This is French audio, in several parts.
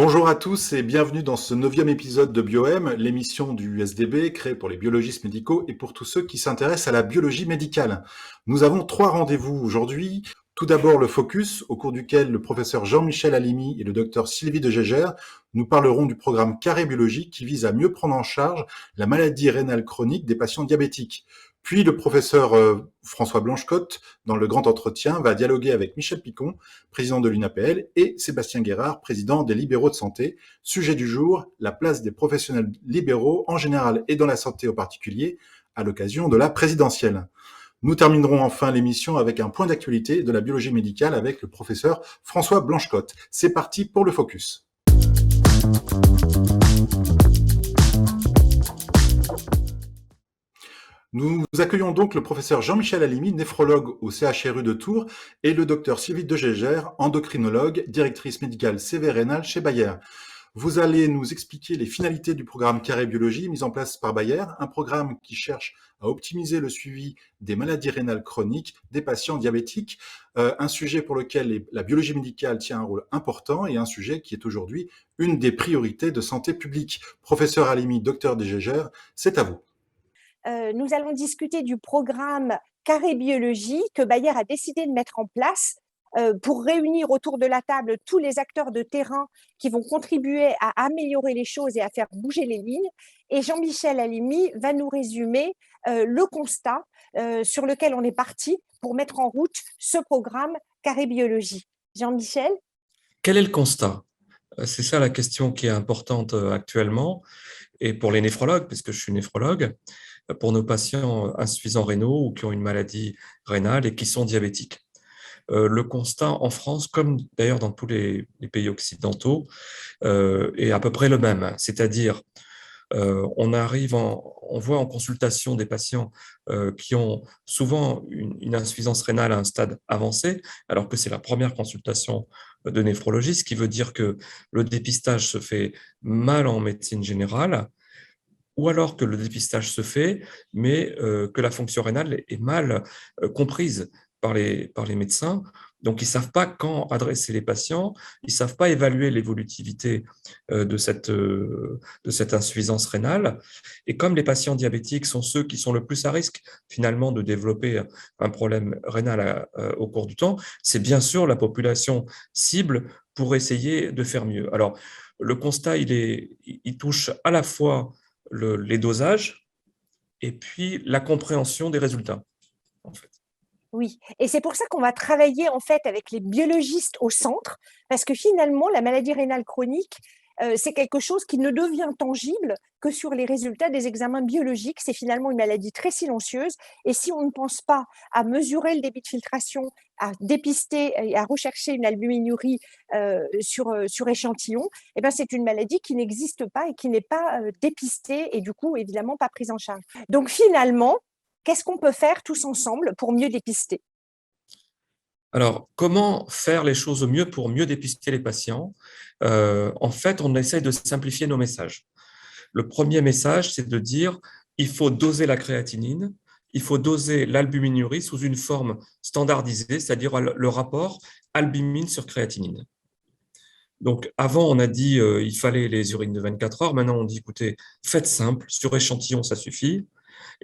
Bonjour à tous et bienvenue dans ce 9e épisode de BioM, l'émission du USDB créée pour les biologistes médicaux et pour tous ceux qui s'intéressent à la biologie médicale. Nous avons 3 rendez-vous aujourd'hui. Tout d'abord le Focus, au cours duquel le professeur Jean-Michel Halimi et le docteur Sylvie de Gégère nous parleront du programme Carré Biologie qui vise à mieux prendre en charge la maladie rénale chronique des patients diabétiques. Puis le professeur François Blanchecotte, dans le grand entretien, va dialoguer avec Michel Picon, président de l'UNAPL, et Sébastien Guérard, président des libéraux de santé. Sujet du jour, la place des professionnels libéraux en général et dans la santé en particulier, à l'occasion de la présidentielle. Nous terminerons enfin l'émission avec un point d'actualité de la biologie médicale avec le professeur François Blanchecotte. C'est parti pour le Focus. Nous accueillons donc le professeur Jean-Michel Halimi, néphrologue au CHRU de Tours, et le docteur Sylvie de Gégère, endocrinologue, directrice médicale CV Rénal chez Bayer. Vous allez nous expliquer les finalités du programme Carré Biologie mis en place par Bayer, un programme qui cherche à optimiser le suivi des maladies rénales chroniques des patients diabétiques, un sujet pour lequel la biologie médicale tient un rôle important et un sujet qui est aujourd'hui une des priorités de santé publique. Professeur Halimi, docteur de Gégère, c'est à vous. Nous allons discuter du programme Carré Biologie que Bayer a décidé de mettre en place pour réunir autour de la table tous les acteurs de terrain qui vont contribuer à améliorer les choses et à faire bouger les lignes. Et Jean-Michel Halimi va nous résumer le constat sur lequel on est parti pour mettre en route ce programme Carré Biologie. Jean-Michel? Quel est le constat? C'est ça la question qui est importante actuellement. Et pour les néphrologues, puisque je suis néphrologue, pour nos patients insuffisants rénaux ou qui ont une maladie rénale et qui sont diabétiques. Le constat en France, comme d'ailleurs dans tous les pays occidentaux, est à peu près le même. C'est-à-dire, on voit en consultation des patients qui ont souvent une insuffisance rénale à un stade avancé, alors que c'est la première consultation de néphrologie, ce qui veut dire que le dépistage se fait mal en médecine générale, ou alors que le dépistage se fait, mais que la fonction rénale est mal comprise par les médecins. Donc, ils ne savent pas quand adresser les patients, ils ne savent pas évaluer l'évolutivité de cette insuffisance rénale. Et comme les patients diabétiques sont ceux qui sont le plus à risque, finalement, de développer un problème rénal au cours du temps, c'est bien sûr la population cible pour essayer de faire mieux. Alors, le constat, il touche à la fois les dosages et puis la compréhension des résultats, en fait. Oui, et c'est pour ça qu'on va travailler en fait avec les biologistes au centre, parce que finalement, la maladie rénale chronique, c'est quelque chose qui ne devient tangible que sur les résultats des examens biologiques. C'est finalement une maladie très silencieuse, et si on ne pense pas à mesurer le débit de filtration, à dépister et à rechercher une albuminurie sur échantillon, eh ben c'est une maladie qui n'existe pas et qui n'est pas dépistée et du coup évidemment pas prise en charge. Donc finalement, qu'est-ce qu'on peut faire tous ensemble pour mieux dépister? Alors, comment faire les choses au mieux pour mieux dépister les patients? En fait, on essaye de simplifier nos messages. Le premier message, c'est de dire il faut doser la créatinine, il faut doser l'albuminurie sous une forme standardisée, c'est-à-dire le rapport albumine sur créatinine. Donc, avant, on a dit il fallait les urines de 24 heures. Maintenant, on dit écoutez, faites simple, sur échantillon, ça suffit.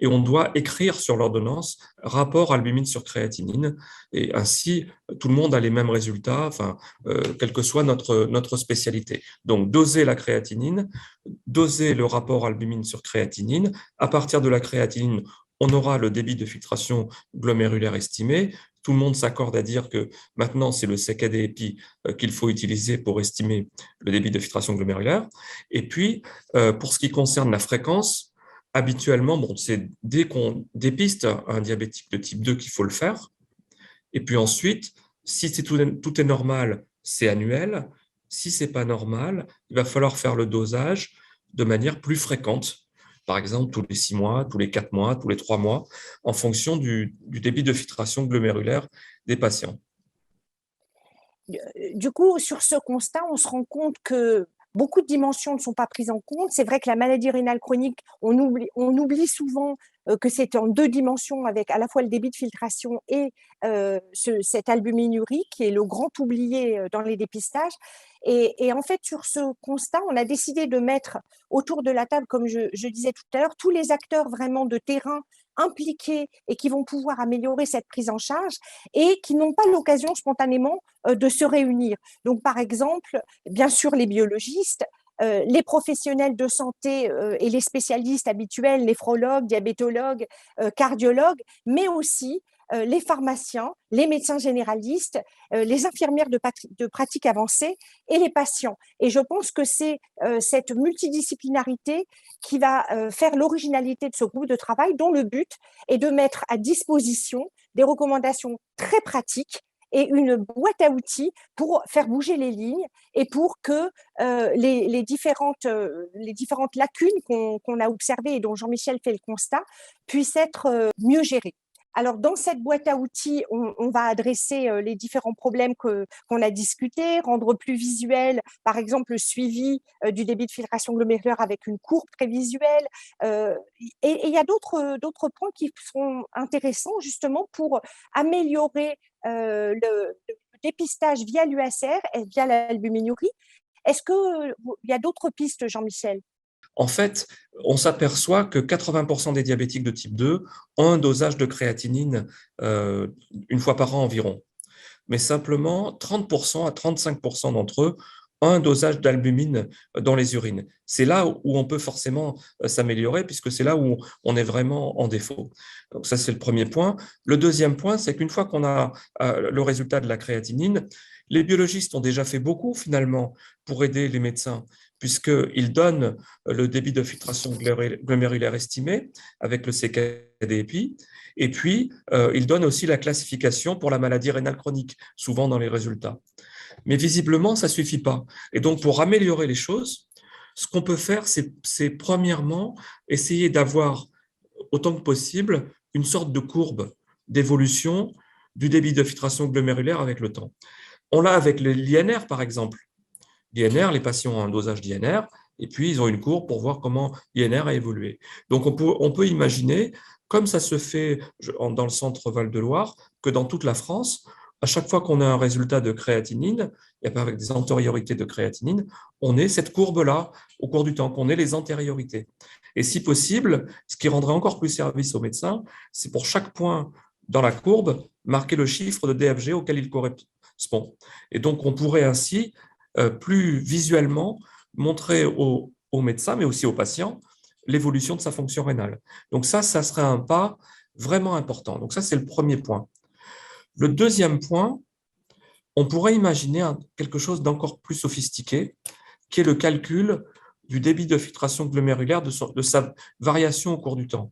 Et on doit écrire sur l'ordonnance rapport albumine sur créatinine. Et ainsi, tout le monde a les mêmes résultats, enfin, quelle que soit notre spécialité. Donc, doser la créatinine, doser le rapport albumine sur créatinine. À partir de la créatinine, on aura le débit de filtration glomérulaire estimé. Tout le monde s'accorde à dire que maintenant, c'est le CKD-EPI qu'il faut utiliser pour estimer le débit de filtration glomérulaire. Et puis, pour ce qui concerne la fréquence, habituellement, bon, c'est dès qu'on dépiste un diabétique de type 2 qu'il faut le faire. Et puis ensuite, si tout est normal, c'est annuel. Si ce n'est pas normal, il va falloir faire le dosage de manière plus fréquente. Par exemple, tous les 6 mois, tous les 4 mois, tous les 3 mois, en fonction du débit de filtration glomérulaire des patients. Du coup, sur ce constat, on se rend compte que beaucoup de dimensions ne sont pas prises en compte. C'est vrai que la maladie rénale chronique, on oublie souvent que c'est en 2 dimensions avec à la fois le débit de filtration et cette albuminurie qui est le grand oublié dans les dépistages. Et en fait, sur ce constat, on a décidé de mettre autour de la table, comme je disais tout à l'heure, tous les acteurs vraiment de terrain impliqués et qui vont pouvoir améliorer cette prise en charge et qui n'ont pas l'occasion spontanément de se réunir. Donc, par exemple, bien sûr, les biologistes, les professionnels de santé et les spécialistes habituels, néphrologues, diabétologues, cardiologues, mais aussi les pharmaciens, les médecins généralistes, les infirmières de pratique avancée et les patients. Et je pense que c'est cette multidisciplinarité qui va faire l'originalité de ce groupe de travail, dont le but est de mettre à disposition des recommandations très pratiques et une boîte à outils pour faire bouger les lignes et pour que les différentes lacunes qu'on a observées et dont Jean-Michel fait le constat puissent être mieux gérées. Alors, dans cette boîte à outils, on va adresser les différents problèmes qu'on a discutés, rendre plus visuel, par exemple, le suivi du débit de filtration glomérulaire avec une courbe très visuelle. Et il y a d'autres points qui seront intéressants justement pour améliorer le dépistage via l'USR et via l'albuminurie. Est-ce qu'il y a d'autres pistes, Jean-Michel? En fait, on s'aperçoit que 80% des diabétiques de type 2 ont un dosage de créatinine une fois par an environ. Mais simplement, 30% à 35% d'entre eux ont un dosage d'albumine dans les urines. C'est là où on peut forcément s'améliorer, puisque c'est là où on est vraiment en défaut. Donc ça, c'est le premier point. Le deuxième point, c'est qu'une fois qu'on a le résultat de la créatinine, les biologistes ont déjà fait beaucoup, finalement, pour aider les médecins, puisqu'ils donnent le débit de filtration glomérulaire estimé avec le CKD-EPI, et puis ils donnent aussi la classification pour la maladie rénale chronique, souvent dans les résultats. Mais visiblement, ça ne suffit pas. Et donc, pour améliorer les choses, ce qu'on peut faire, c'est premièrement essayer d'avoir, autant que possible, une sorte de courbe d'évolution du débit de filtration glomérulaire avec le temps. On l'a avec l'INR, par exemple. L'INR, les patients ont un dosage d'INR, et puis ils ont une courbe pour voir comment l'INR a évolué. Donc on peut imaginer, comme ça se fait dans le centre Val-de-Loire, que dans toute la France, à chaque fois qu'on a un résultat de créatinine, et pas avec des antériorités de créatinine, on ait cette courbe-là au cours du temps, qu'on ait les antériorités. Et si possible, ce qui rendrait encore plus service aux médecins, c'est pour chaque point dans la courbe, marquer le chiffre de DFG auquel il correspond. Et donc on pourrait ainsi plus visuellement montrer aux médecins, mais aussi aux patients, l'évolution de sa fonction rénale. Donc ça serait un pas vraiment important. Donc ça, c'est le premier point. Le deuxième point, on pourrait imaginer quelque chose d'encore plus sophistiqué, qui est le calcul du débit de filtration glomérulaire, de sa variation au cours du temps.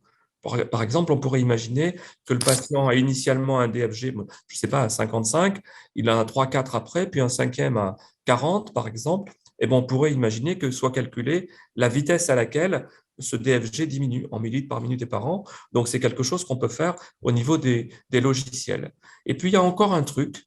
Par exemple, on pourrait imaginer que le patient a initialement un DFG, je ne sais pas, à 55, il a un 3-4 après, puis un cinquième à 40, par exemple. Et on pourrait imaginer que soit calculée la vitesse à laquelle ce DFG diminue en millilitres par minute et par an. Donc, c'est quelque chose qu'on peut faire au niveau des logiciels. Et puis, il y a encore un truc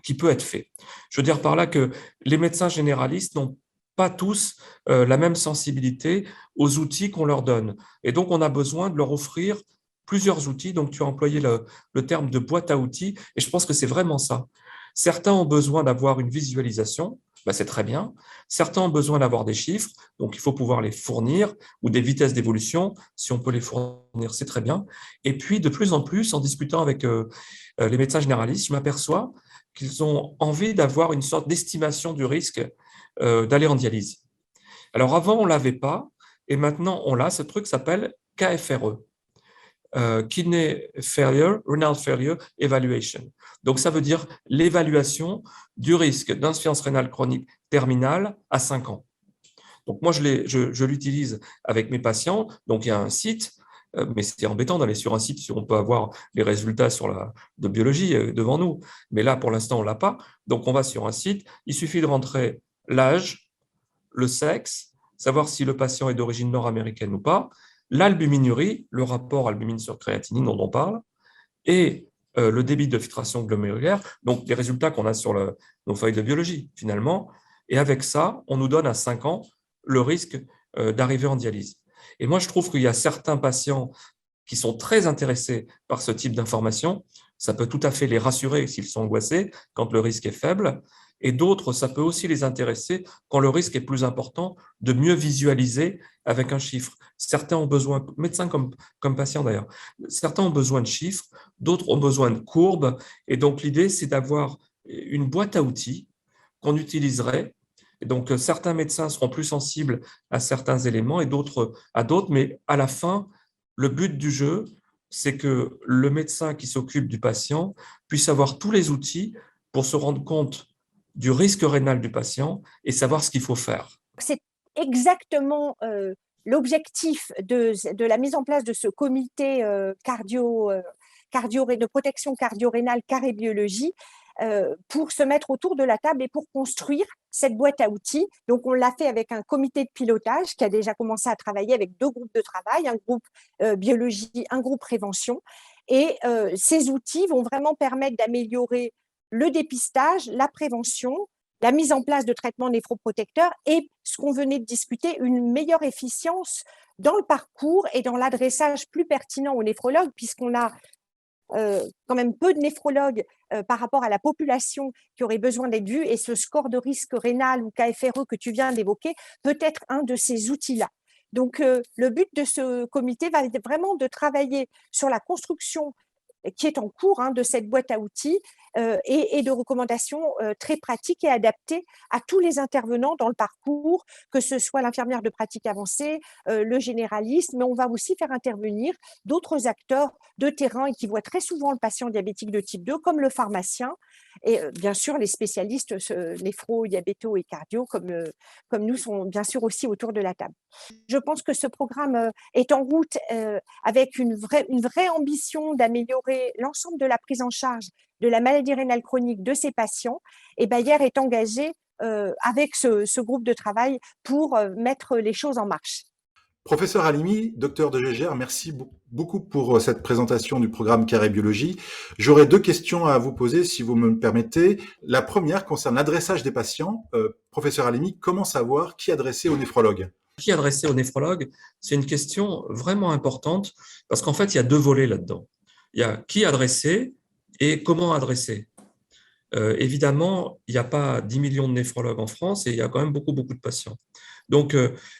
qui peut être fait. Je veux dire par là que les médecins généralistes n'ont pas tous la même sensibilité aux outils qu'on leur donne. Et donc, on a besoin de leur offrir plusieurs outils. Donc, tu as employé le terme de boîte à outils, et je pense que c'est vraiment ça. Certains ont besoin d'avoir une visualisation, c'est très bien. Certains ont besoin d'avoir des chiffres, donc il faut pouvoir les fournir, ou des vitesses d'évolution, si on peut les fournir, c'est très bien. Et puis, de plus en plus, en discutant avec les médecins généralistes, je m'aperçois qu'ils ont envie d'avoir une sorte d'estimation du risque d'aller en dialyse. Alors avant, on ne l'avait pas, et maintenant on l'a. Ce truc s'appelle KFRE, Kidney Failure, Renal Failure Evaluation. Donc ça veut dire l'évaluation du risque d'insuffisance rénale chronique terminale à 5 ans. Donc moi, je l'utilise avec mes patients. Donc il y a un site, mais c'est embêtant d'aller sur un site si on peut avoir les résultats de biologie devant nous. Mais là, pour l'instant, on ne l'a pas. Donc on va sur un site, il suffit de rentrer l'âge, le sexe, savoir si le patient est d'origine nord-américaine ou pas, l'albuminurie, le rapport albumine sur créatinine dont on parle, et le débit de filtration glomérulaire, donc les résultats qu'on a sur nos feuilles de biologie, finalement, Et avec ça, on nous donne à 5 ans le risque d'arriver en dialyse. Et moi, je trouve qu'il y a certains patients qui sont très intéressés par ce type d'information. Ça peut tout à fait les rassurer s'ils sont angoissés quand le risque est faible. Et d'autres, ça peut aussi les intéresser quand le risque est plus important, de mieux visualiser avec un chiffre. Certains ont besoin, médecins comme patients d'ailleurs, certains ont besoin de chiffres, d'autres ont besoin de courbes. Et donc, l'idée, c'est d'avoir une boîte à outils qu'on utiliserait. Et donc, certains médecins seront plus sensibles à certains éléments et d'autres à d'autres, mais à la fin, le but du jeu, c'est que le médecin qui s'occupe du patient puisse avoir tous les outils pour se rendre compte du risque rénal du patient et savoir ce qu'il faut faire. C'est exactement l'objectif de la mise en place de ce comité de protection cardio-rénale carré biologie pour se mettre autour de la table et pour construire cette boîte à outils. Donc, on l'a fait avec un comité de pilotage qui a déjà commencé à travailler avec 2 groupes de travail, un groupe biologie, un groupe prévention. Et ces outils vont vraiment permettre d'améliorer le dépistage, la prévention, la mise en place de traitements néphroprotecteurs et, ce qu'on venait de discuter, une meilleure efficience dans le parcours et dans l'adressage plus pertinent aux néphrologues, puisqu'on a quand même peu de néphrologues par rapport à la population qui aurait besoin d'être vue, et ce score de risque rénal ou KFRE que tu viens d'évoquer peut être un de ces outils-là. Donc, le but de ce comité va être vraiment de travailler sur la construction qui est en cours de cette boîte à outils et de recommandations très pratiques et adaptées à tous les intervenants dans le parcours, que ce soit l'infirmière de pratique avancée, le généraliste, mais on va aussi faire intervenir d'autres acteurs de terrain et qui voient très souvent le patient diabétique de type 2, comme le pharmacien, et bien sûr les spécialistes néphro, diabéto et cardio, comme nous, sont bien sûr aussi autour de la table. Je pense que ce programme est en route avec une vraie ambition d'améliorer l'ensemble de la prise en charge de la maladie rénale chronique de ces patients. Et Bayer est engagé avec ce groupe de travail pour mettre les choses en marche. Professeur Halimi, docteur de Gégère, merci beaucoup pour cette présentation du programme Carré Biologie. J'aurais 2 questions à vous poser, si vous me le permettez. La première concerne l'adressage des patients. Professeur Halimi, comment savoir qui adresser au néphrologue ? Qui adresser au néphrologue, c'est une question vraiment importante parce qu'en fait, il y a 2 volets là-dedans. Il y a qui adresser et comment adresser. Évidemment, il n'y a pas 10 millions de néphrologues en France et il y a quand même beaucoup de patients. Donc,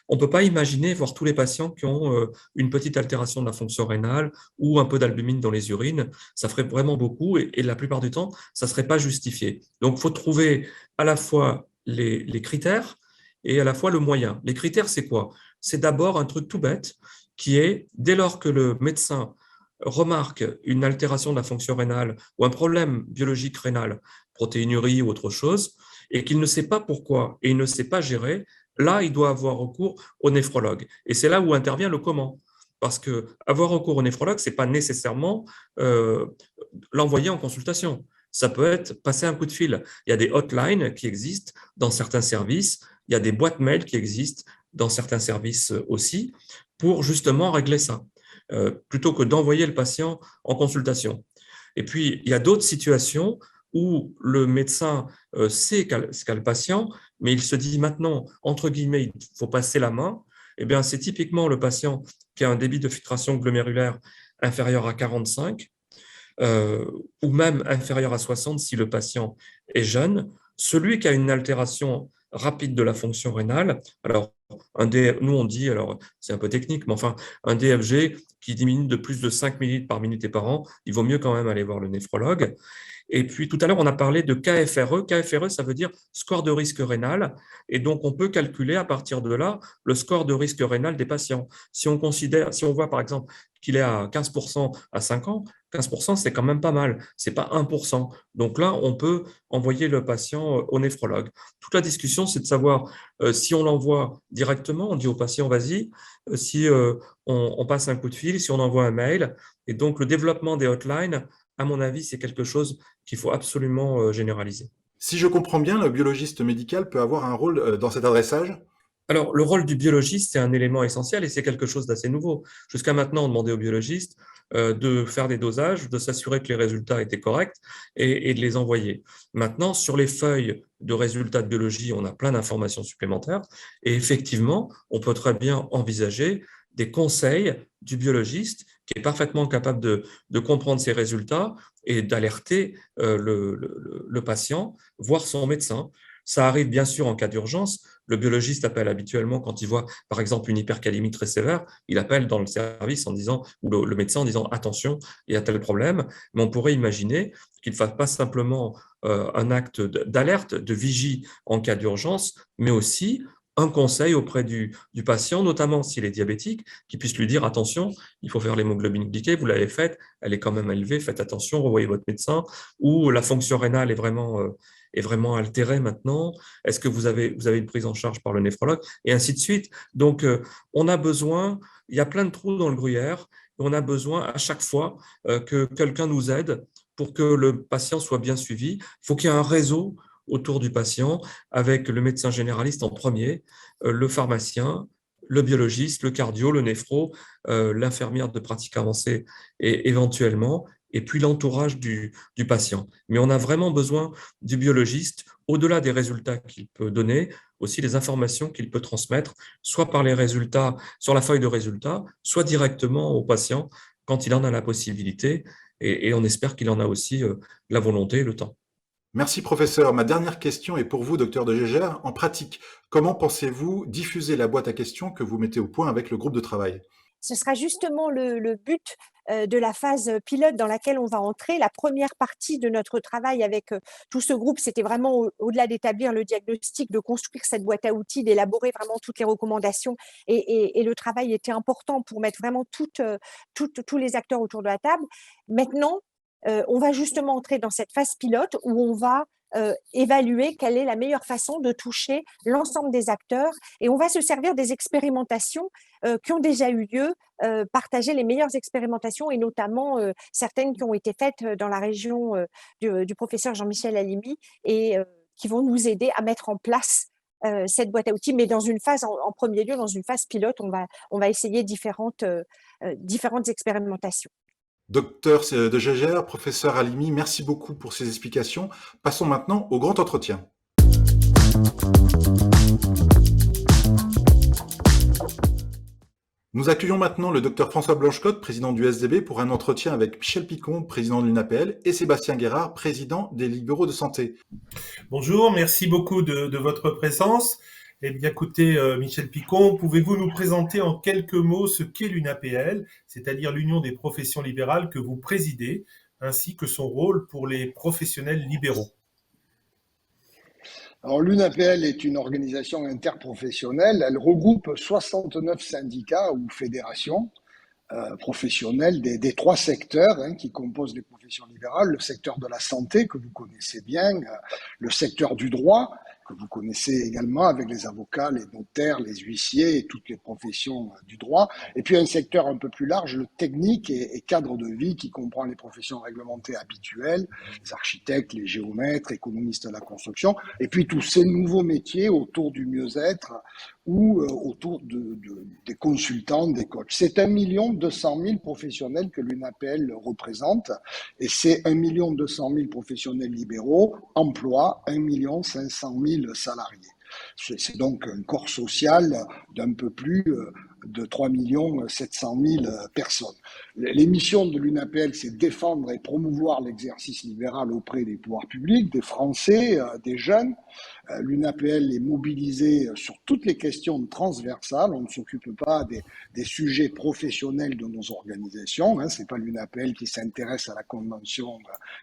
on ne peut pas imaginer voir tous les patients qui ont une petite altération de la fonction rénale ou un peu d'albumine dans les urines. Ça ferait vraiment beaucoup et la plupart du temps, ça ne serait pas justifié. Donc, il faut trouver à la fois les critères et à la fois le moyen. Les critères, c'est quoi? C'est d'abord un truc tout bête qui est, dès lors que le médecin remarque une altération de la fonction rénale ou un problème biologique rénal, protéinurie ou autre chose, et qu'il ne sait pas pourquoi et il ne sait pas gérer, là, il doit avoir recours au néphrologue. Et c'est là où intervient le comment. Parce que avoir recours au néphrologue, ce n'est pas nécessairement l'envoyer en consultation. Ça peut être passer un coup de fil. Il y a des hotlines qui existent dans certains services, il y a des boîtes mail qui existent dans certains services aussi, pour justement régler ça, plutôt que d'envoyer le patient en consultation. Et puis, il y a d'autres situations où le médecin sait ce qu'a le patient, mais il se dit maintenant, entre guillemets, il faut passer la main. Eh bien, c'est typiquement le patient qui a un débit de filtration glomérulaire inférieur à 45, ou même inférieur à 60 si le patient est jeune. Celui qui a une altération rapide de la fonction rénale, alors nous on dit, alors c'est un peu technique, mais enfin un DFG qui diminue de plus de 5 millilitres par minute et par an, il vaut mieux quand même aller voir le néphrologue. Et puis tout à l'heure, on a parlé de KFRE. KFRE, ça veut dire score de risque rénal. Et donc, on peut calculer à partir de là le score de risque rénal des patients. Si on voit par exemple qu'il est à 15% à 5 ans, 15%, c'est quand même pas mal. Ce n'est pas 1%. Donc là, on peut envoyer le patient au néphrologue. Toute la discussion, c'est de savoir si on l'envoie directement, on dit au patient, vas-y, si on passe un coup de fil, si on envoie un mail. Et donc, le développement des hotlines, à mon avis, c'est quelque chose qu'il faut absolument généraliser. Si je comprends bien, le biologiste médical peut avoir un rôle dans cet adressage ? Alors, le rôle du biologiste, c'est un élément essentiel et c'est quelque chose d'assez nouveau. Jusqu'à maintenant, on demandait aux biologistes de faire des dosages, de s'assurer que les résultats étaient corrects et de les envoyer. Maintenant, sur les feuilles de résultats de biologie, on a plein d'informations supplémentaires. Et effectivement, on peut très bien envisager des conseils du biologiste qui est parfaitement capable de comprendre ces résultats et d'alerter le patient, voire son médecin. Ça arrive bien sûr en cas d'urgence. Le biologiste appelle habituellement quand il voit, par exemple, une hypercalémie très sévère, il appelle dans le service en disant, ou le médecin en disant attention, il y a tel problème. Mais on pourrait imaginer qu'il ne fasse pas simplement un acte d'alerte, de vigie en cas d'urgence, mais aussi un conseil auprès du patient, notamment s'il est diabétique, qui puisse lui dire attention, il faut faire l'hémoglobine glyquée, vous l'avez faite, elle est quand même élevée, faites attention, revoyez votre médecin, ou la fonction rénale est vraiment altérée maintenant, est-ce que vous avez une prise en charge par le néphrologue, et ainsi de suite. Donc, on a besoin, il y a plein de trous dans le gruyère, et on a besoin à chaque fois que quelqu'un nous aide pour que le patient soit bien suivi. Il faut qu'il y ait un réseau autour du patient avec le médecin généraliste en premier, le pharmacien, le biologiste, le cardio, le néphro, l'infirmière de pratique avancée et éventuellement, et puis l'entourage du patient. Mais on a vraiment besoin du biologiste, au-delà des résultats qu'il peut donner, aussi les informations qu'il peut transmettre, soit par les résultats, sur la feuille de résultats, soit directement au patient quand il en a la possibilité, et on espère qu'il en a aussi la volonté et le temps. Merci professeur. Ma dernière question est pour vous, docteur de Gégère. En pratique, comment pensez-vous diffuser la boîte à questions que vous mettez au point avec le groupe de travail? Ce sera justement le but de la phase pilote dans laquelle on va entrer. La première partie de notre travail avec tout ce groupe, c'était vraiment au-delà d'établir le diagnostic, de construire cette boîte à outils, d'élaborer vraiment toutes les recommandations. Et le travail était important pour mettre vraiment tous les acteurs autour de la table. Maintenant, on va justement entrer dans cette phase pilote où on va évaluer quelle est la meilleure façon de toucher l'ensemble des acteurs et on va se servir des expérimentations qui ont déjà eu lieu, partager les meilleures expérimentations et notamment certaines qui ont été faites dans la région du professeur Jean-Michel Halimi et qui vont nous aider à mettre en place cette boîte à outils, mais dans une phase, en premier lieu, dans une phase pilote, on va essayer différentes expérimentations. Docteur de Gégère, professeur Halimi, merci beaucoup pour ces explications. Passons maintenant au grand entretien. Nous accueillons maintenant le docteur François Blanchecotte, président du SDB, pour un entretien avec Michel Picon, président de l'UNAPL, et Sébastien Guérard, président des libéraux de santé. Bonjour, merci beaucoup de votre présence. Eh bien, écoutez, Michel Picon, pouvez-vous nous présenter en quelques mots ce qu'est l'UNAPL, c'est-à-dire l'Union des professions libérales que vous présidez, ainsi que son rôle pour les professionnels libéraux? Alors, l'UNAPL est une organisation interprofessionnelle. Elle regroupe 69 syndicats ou fédérations professionnelles des trois secteurs qui composent les professions libérales. Le secteur de la santé, que vous connaissez bien, le secteur du droit, que vous connaissez également avec les avocats, les notaires, les huissiers et toutes les professions du droit. Et puis un secteur un peu plus large, le technique et cadre de vie, qui comprend les professions réglementées habituelles, les architectes, les géomètres, économistes de la construction, et puis tous ces nouveaux métiers autour du mieux-être ou autour des consultants, des coachs. C'est 1 200 000 professionnels que l'UNAPL représente, et ces 1 200 000 professionnels libéraux emploient 1 500 000 salariés. C'est donc un corps social d'un peu plus de 3 700 000 personnes. Les missions de l'UNAPL, c'est défendre et promouvoir l'exercice libéral auprès des pouvoirs publics, des Français, des jeunes. L'UNAPL est mobilisée sur toutes les questions transversales. On ne s'occupe pas des sujets professionnels de nos organisations. C'est pas l'UNAPL qui s'intéresse à la convention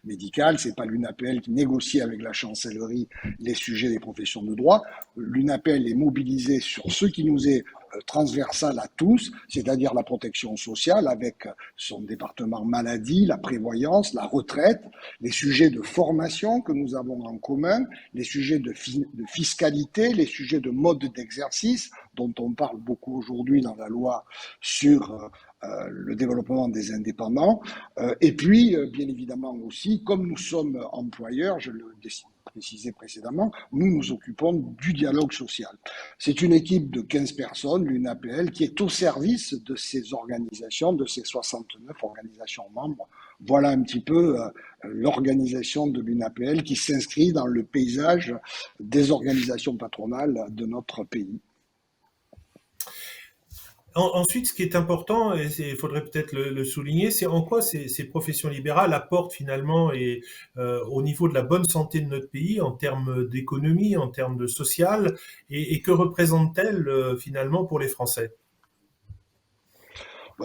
médicale. C'est pas l'UNAPL qui négocie avec la chancellerie les sujets des professions de droit. L'UNAPL est mobilisée sur ce qui nous est transversal à tous, c'est-à-dire la protection sociale avec son département maladie, la prévoyance, la retraite, les sujets de formation que nous avons en commun, les sujets de fiscalité, les sujets de mode d'exercice dont on parle beaucoup aujourd'hui dans la loi sur le développement des indépendants. Et puis, bien évidemment aussi, comme nous sommes employeurs, je le précisé précédemment, nous nous occupons du dialogue social. C'est une équipe de 15 personnes, l'UNAPL, qui est au service de ces organisations, de ces 69 organisations membres. Voilà un petit peu l'organisation de l'UNAPL qui s'inscrit dans le paysage des organisations patronales de notre pays. Ensuite, ce qui est important, et il faudrait peut-être le souligner, c'est en quoi ces professions libérales apportent finalement au niveau de la bonne santé de notre pays, en termes d'économie, en termes de social, et que représentent-elles finalement pour les Français?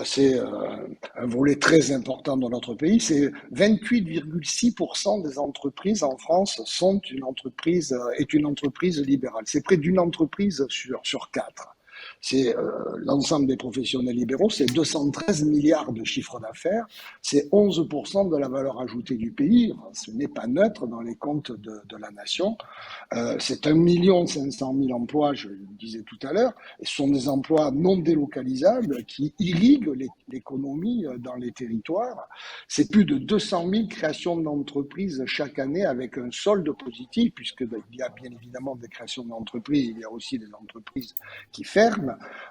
C'est un volet très important dans notre pays. C'est 28,6% des entreprises en France est une entreprise libérale. C'est près d'une entreprise sur quatre. C'est l'ensemble des professionnels libéraux, c'est 213 milliards de chiffre d'affaires, c'est 11% de la valeur ajoutée du pays. Ce n'est pas neutre dans les comptes de la nation. C'est 1,5 million emplois, je le disais tout à l'heure, et ce sont des emplois non délocalisables qui irriguent l'économie dans les territoires. C'est plus de 200 000 créations d'entreprises chaque année avec un solde positif, puisqu'il y a bien évidemment des créations d'entreprises, il y a aussi des entreprises qui ferment.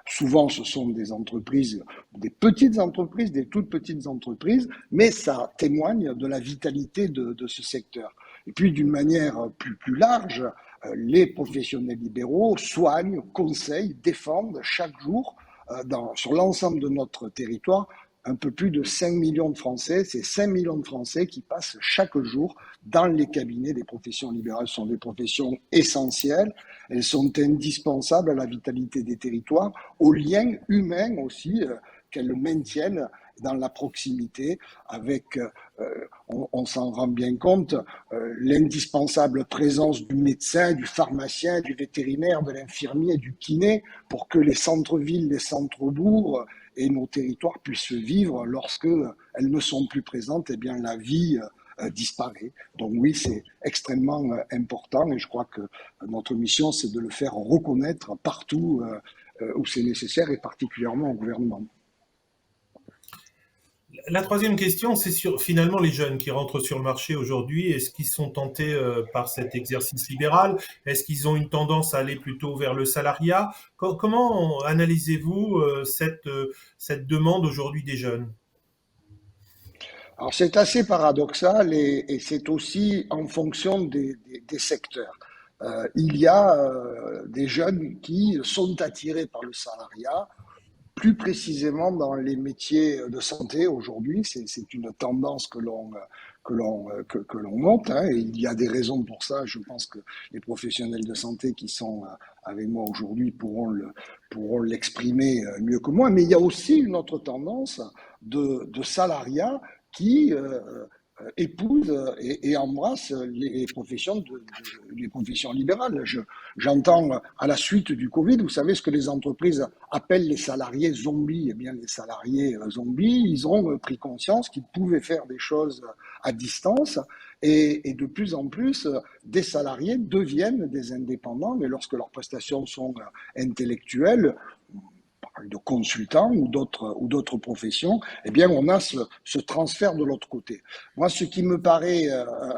Souvent, ce sont des entreprises, des petites entreprises, des toutes petites entreprises, mais ça témoigne de la vitalité de ce secteur. Et puis, d'une manière plus large, les professionnels libéraux soignent, conseillent, défendent chaque jour sur l'ensemble de notre territoire un peu plus de 5 millions de Français. C'est 5 millions de Français qui passent chaque jour dans les cabinets des professions libérales. Ce sont des professions essentielles. Elles sont indispensables à la vitalité des territoires, aux liens humains aussi qu'elles maintiennent dans la proximité avec, on s'en rend bien compte, l'indispensable présence du médecin, du pharmacien, du vétérinaire, de l'infirmier, du kiné, pour que les centres-villes, les centres-bourgs et nos territoires puissent vivre. Lorsque elles ne sont plus présentes, eh bien la vie disparaît. Donc oui, c'est extrêmement important et je crois que notre mission, c'est de le faire reconnaître partout où c'est nécessaire et particulièrement au gouvernement. La troisième question, c'est sur finalement les jeunes qui rentrent sur le marché aujourd'hui. Est-ce qu'ils sont tentés par cet exercice libéral? Est-ce qu'ils ont une tendance à aller plutôt vers le salariat? Comment analysez-vous cette demande aujourd'hui des jeunes? Alors c'est assez paradoxal et c'est aussi en fonction des secteurs. Il y a des jeunes qui sont attirés par le salariat, plus précisément dans les métiers de santé aujourd'hui. C'est une tendance que l'on note, hein, et il y a des raisons pour ça. Je pense que les professionnels de santé qui sont avec moi aujourd'hui pourront l'exprimer mieux que moi. Mais il y a aussi une autre tendance de salariat qui épouse et embrasse les professions libérales. J'entends à la suite du Covid, vous savez ce que les entreprises appellent les salariés zombies. Eh bien, les salariés zombies, ils ont pris conscience qu'ils pouvaient faire des choses à distance et de plus en plus, des salariés deviennent des indépendants, mais lorsque leurs prestations sont intellectuelles, de consultants ou d'autres professions, eh bien, on a ce transfert de l'autre côté. Moi, ce qui me paraît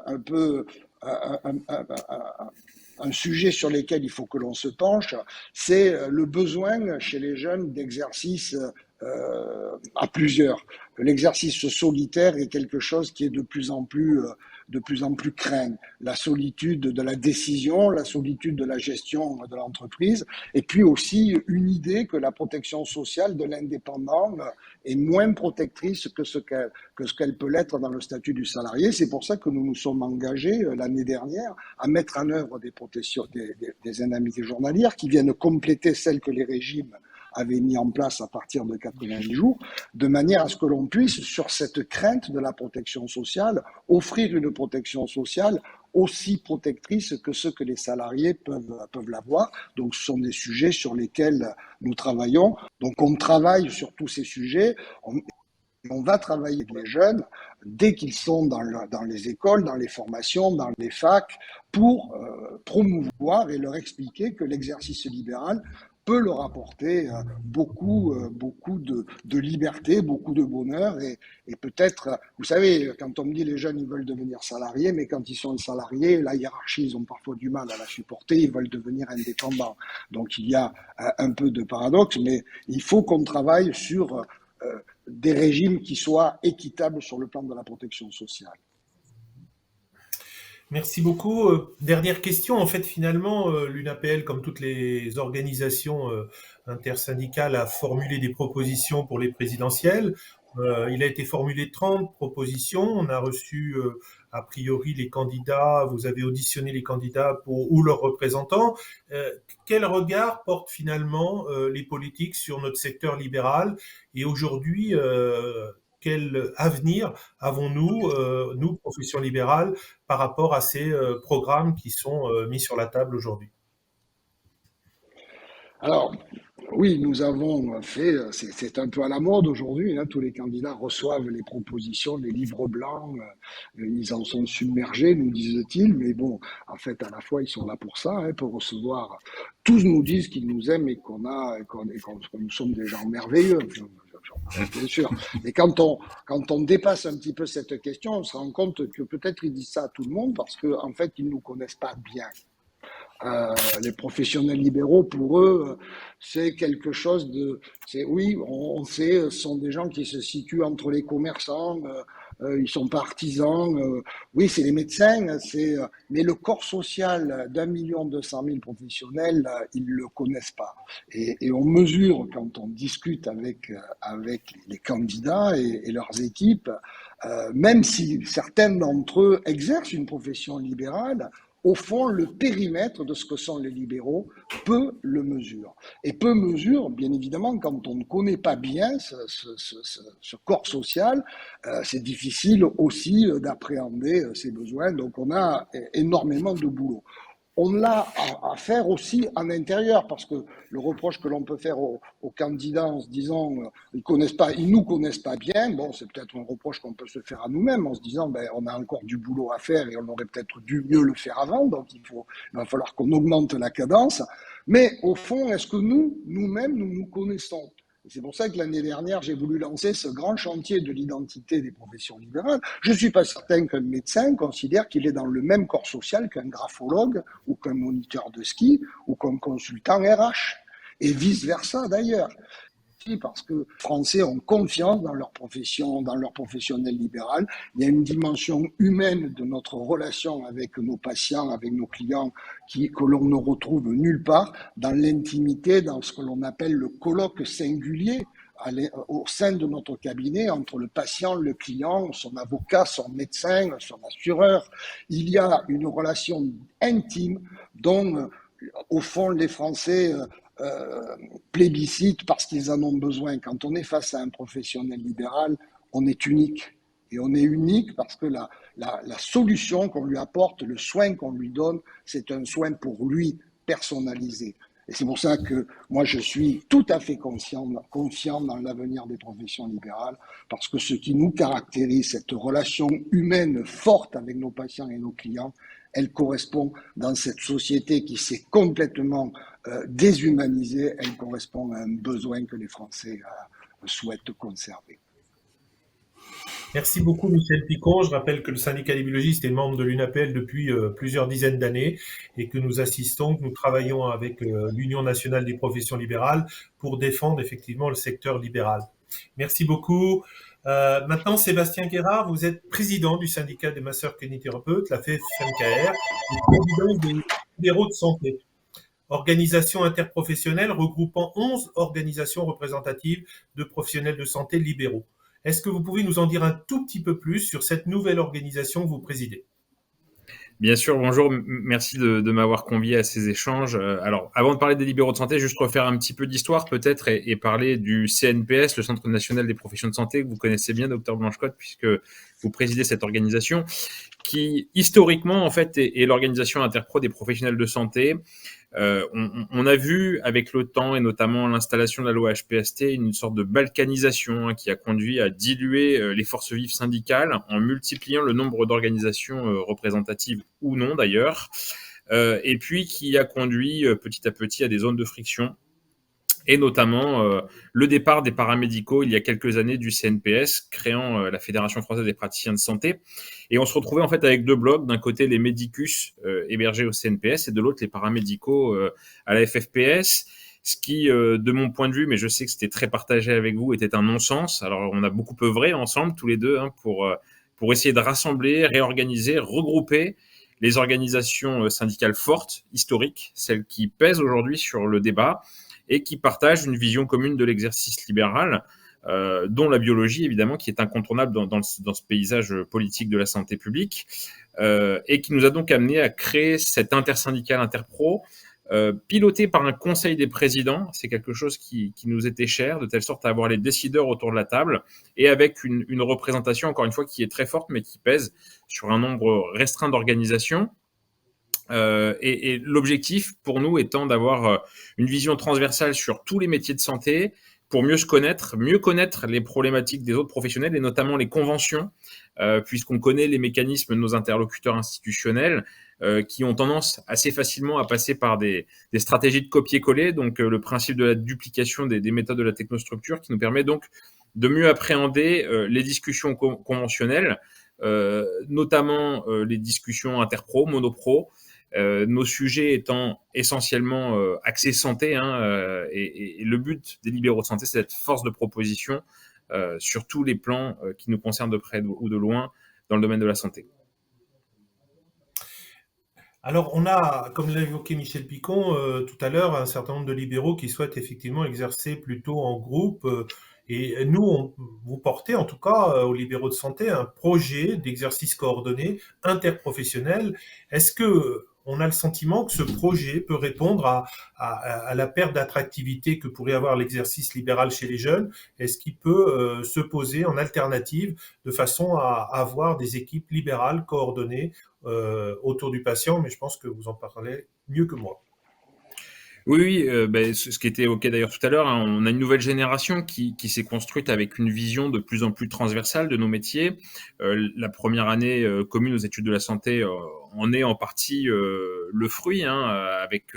un peu un sujet sur lequel il faut que l'on se penche, c'est le besoin chez les jeunes d'exercice à plusieurs. L'exercice solitaire est quelque chose qui est de plus en plus craint. La solitude de la décision, la solitude de la gestion de l'entreprise, et puis aussi une idée que la protection sociale de l'indépendant est moins protectrice que ce qu'elle peut l'être dans le statut du salarié. C'est pour ça que nous nous sommes engagés l'année dernière à mettre en œuvre des indemnités journalières qui viennent compléter celles que les régimes avaient mis en place à partir de 90 jours, de manière à ce que l'on puisse, sur cette crainte de la protection sociale, offrir une protection sociale aussi protectrice que ce que les salariés peuvent l'avoir. Donc, ce sont des sujets sur lesquels nous travaillons. Donc, on travaille sur tous ces sujets. On va travailler avec les jeunes dès qu'ils sont dans les écoles, dans les formations, dans les facs, pour promouvoir et leur expliquer que l'exercice libéral peut leur apporter beaucoup de liberté, beaucoup de bonheur et peut-être, vous savez, quand on me dit les jeunes ils veulent devenir salariés, mais quand ils sont salariés, la hiérarchie ils ont parfois du mal à la supporter, ils veulent devenir indépendants. Donc il y a un peu de paradoxe, mais il faut qu'on travaille sur des régimes qui soient équitables sur le plan de la protection sociale. Merci beaucoup. Dernière question. En fait, finalement, l'UNAPL, comme toutes les organisations intersyndicales, a formulé des propositions pour les présidentielles. Il a été formulé 30 propositions. On a reçu, a priori, les candidats. Vous avez auditionné les candidats ou leurs représentants. Quel regard portent finalement les politiques sur notre secteur libéral? Et aujourd'hui, quel avenir avons-nous, nous, profession libérale, par rapport à ces programmes qui sont mis sur la table aujourd'hui? Alors, oui, nous avons fait, c'est un peu à la mode aujourd'hui, hein, tous les candidats reçoivent les propositions, les livres blancs, ils en sont submergés, nous disent-ils, mais bon, en fait, à la fois, ils sont là pour ça, hein, pour recevoir. Tous nous disent qu'ils nous aiment et que nous sommes des gens merveilleux, bien sûr. Mais quand on dépasse un petit peu cette question, on se rend compte que peut-être ils disent ça à tout le monde parce qu'en fait, ils ne nous connaissent pas bien. Les professionnels libéraux, pour eux, c'est quelque chose de... Oui, on sait, ce sont des gens qui se situent entre les commerçants, ils sont pas artisans, oui, c'est les médecins, mais le corps social d'1,2 million professionnels, ils le connaissent pas. Et on mesure, quand on discute avec les candidats et leurs équipes, même si certains d'entre eux exercent une profession libérale, au fond, le périmètre de ce que sont les libéraux, peu le mesure. Et peu mesure, bien évidemment, quand on ne connaît pas bien ce corps social, c'est difficile aussi d'appréhender ses besoins. Donc on a énormément de boulot. On l'a à faire aussi en intérieur, parce que le reproche que l'on peut faire aux candidats en se disant ils nous connaissent pas bien, bon, c'est peut-être un reproche qu'on peut se faire à nous-mêmes en se disant on a encore du boulot à faire et on aurait peut-être dû mieux le faire avant, donc il va falloir qu'on augmente la cadence. Mais au fond, est-ce que nous-mêmes, nous connaissons? C'est pour ça que l'année dernière, j'ai voulu lancer ce grand chantier de l'identité des professions libérales. Je ne suis pas certain qu'un médecin considère qu'il est dans le même corps social qu'un graphologue ou qu'un moniteur de ski ou qu'un consultant RH. Et vice-versa d'ailleurs. Parce que les Français ont confiance dans leur profession, dans leur professionnel libéral. Il y a une dimension humaine de notre relation avec nos patients, avec nos clients, que l'on ne retrouve nulle part, dans l'intimité, dans ce que l'on appelle le colloque singulier au sein de notre cabinet, entre le patient, le client, son avocat, son médecin, son assureur. Il y a une relation intime dont, au fond, les Français plébiscitent parce qu'ils en ont besoin. Quand on est face à un professionnel libéral, on est unique. Et on est unique parce que la solution qu'on lui apporte, le soin qu'on lui donne, c'est un soin pour lui personnalisé. Et c'est pour ça que moi, je suis tout à fait confiant dans l'avenir des professions libérales, parce que ce qui nous caractérise, cette relation humaine forte avec nos patients et nos clients, elle correspond dans cette société qui s'est complètement déshumanisée, elle correspond à un besoin que les Français souhaitent conserver. Merci beaucoup, Michel Picon. Je rappelle que le syndicat des biologistes est membre de l'UNAPL depuis plusieurs dizaines d'années et que nous travaillons avec l'Union nationale des professions libérales pour défendre effectivement le secteur libéral. Merci beaucoup. Maintenant, Sébastien Guérard, vous êtes président du syndicat des masseurs kinésithérapeutes, la FFMKR, et président des libéraux de santé, organisation interprofessionnelle regroupant 11 organisations représentatives de professionnels de santé libéraux. Est-ce que vous pouvez nous en dire un tout petit peu plus sur cette nouvelle organisation que vous présidez? Bien sûr, bonjour, merci de m'avoir convié à ces échanges. Alors, avant de parler des libéraux de santé, juste refaire un petit peu d'histoire peut-être et parler du CNPS, le Centre national des professions de santé, que vous connaissez bien, docteur Blanchecotte, puisque vous présidez cette organisation, qui historiquement en fait est l'organisation interpro des professionnels de santé. On a vu avec le temps et notamment l'installation de la loi HPST une sorte de balkanisation qui a conduit à diluer les forces vives syndicales en multipliant le nombre d'organisations représentatives ou non d'ailleurs, et puis qui a conduit petit à petit à des zones de friction et notamment le départ des paramédicaux il y a quelques années du CNPS, créant la Fédération française des praticiens de santé. Et on se retrouvait en fait avec deux blocs, d'un côté les médicus hébergés au CNPS et de l'autre les paramédicaux à la FFPS, ce qui, de mon point de vue, mais je sais que c'était très partagé avec vous, était un non-sens. Alors on a beaucoup œuvré ensemble, tous les deux, hein, pour essayer de rassembler, réorganiser, regrouper les organisations syndicales fortes, historiques, celles qui pèsent aujourd'hui sur le débat et qui partagent une vision commune de l'exercice libéral, dont la biologie, évidemment, qui est incontournable dans ce paysage politique de la santé publique, et qui nous a donc amené à créer cette intersyndicale interpro, piloté par un conseil des présidents. C'est quelque chose qui nous était cher, de telle sorte à avoir les décideurs autour de la table et avec une représentation, encore une fois, qui est très forte, mais qui pèse sur un nombre restreint d'organisations. Et l'objectif pour nous étant d'avoir une vision transversale sur tous les métiers de santé pour mieux se connaître, mieux connaître les problématiques des autres professionnels et notamment les conventions, puisqu'on connaît les mécanismes de nos interlocuteurs institutionnels qui ont tendance assez facilement à passer par des stratégies de copier-coller, donc le principe de la duplication des méthodes de la technostructure qui nous permet donc de mieux appréhender les discussions conventionnelles, notamment les discussions interpro, monopro, nos sujets étant essentiellement axés santé, hein, et le but des libéraux de santé, c'est d'être force de proposition sur tous les plans qui nous concernent de près ou de loin dans le domaine de la santé. Alors, on a, comme l'a évoqué Michel Picon tout à l'heure, un certain nombre de libéraux qui souhaitent effectivement exercer plutôt en groupe. Et nous, vous portez, en tout cas, aux libéraux de santé, un projet d'exercice coordonné interprofessionnel. Est-ce que on a le sentiment que ce projet peut répondre à la perte d'attractivité que pourrait avoir l'exercice libéral chez les jeunes? Est-ce qu'il peut se poser en alternative de façon à avoir des équipes libérales coordonnées autour du patient? Mais je pense que vous en parlez mieux que moi. Oui, ce qui était évoqué d'ailleurs tout à l'heure, hein, on a une nouvelle génération qui s'est construite avec une vision de plus en plus transversale de nos métiers. La première année commune aux études de la santé en est en partie le fruit, hein, avec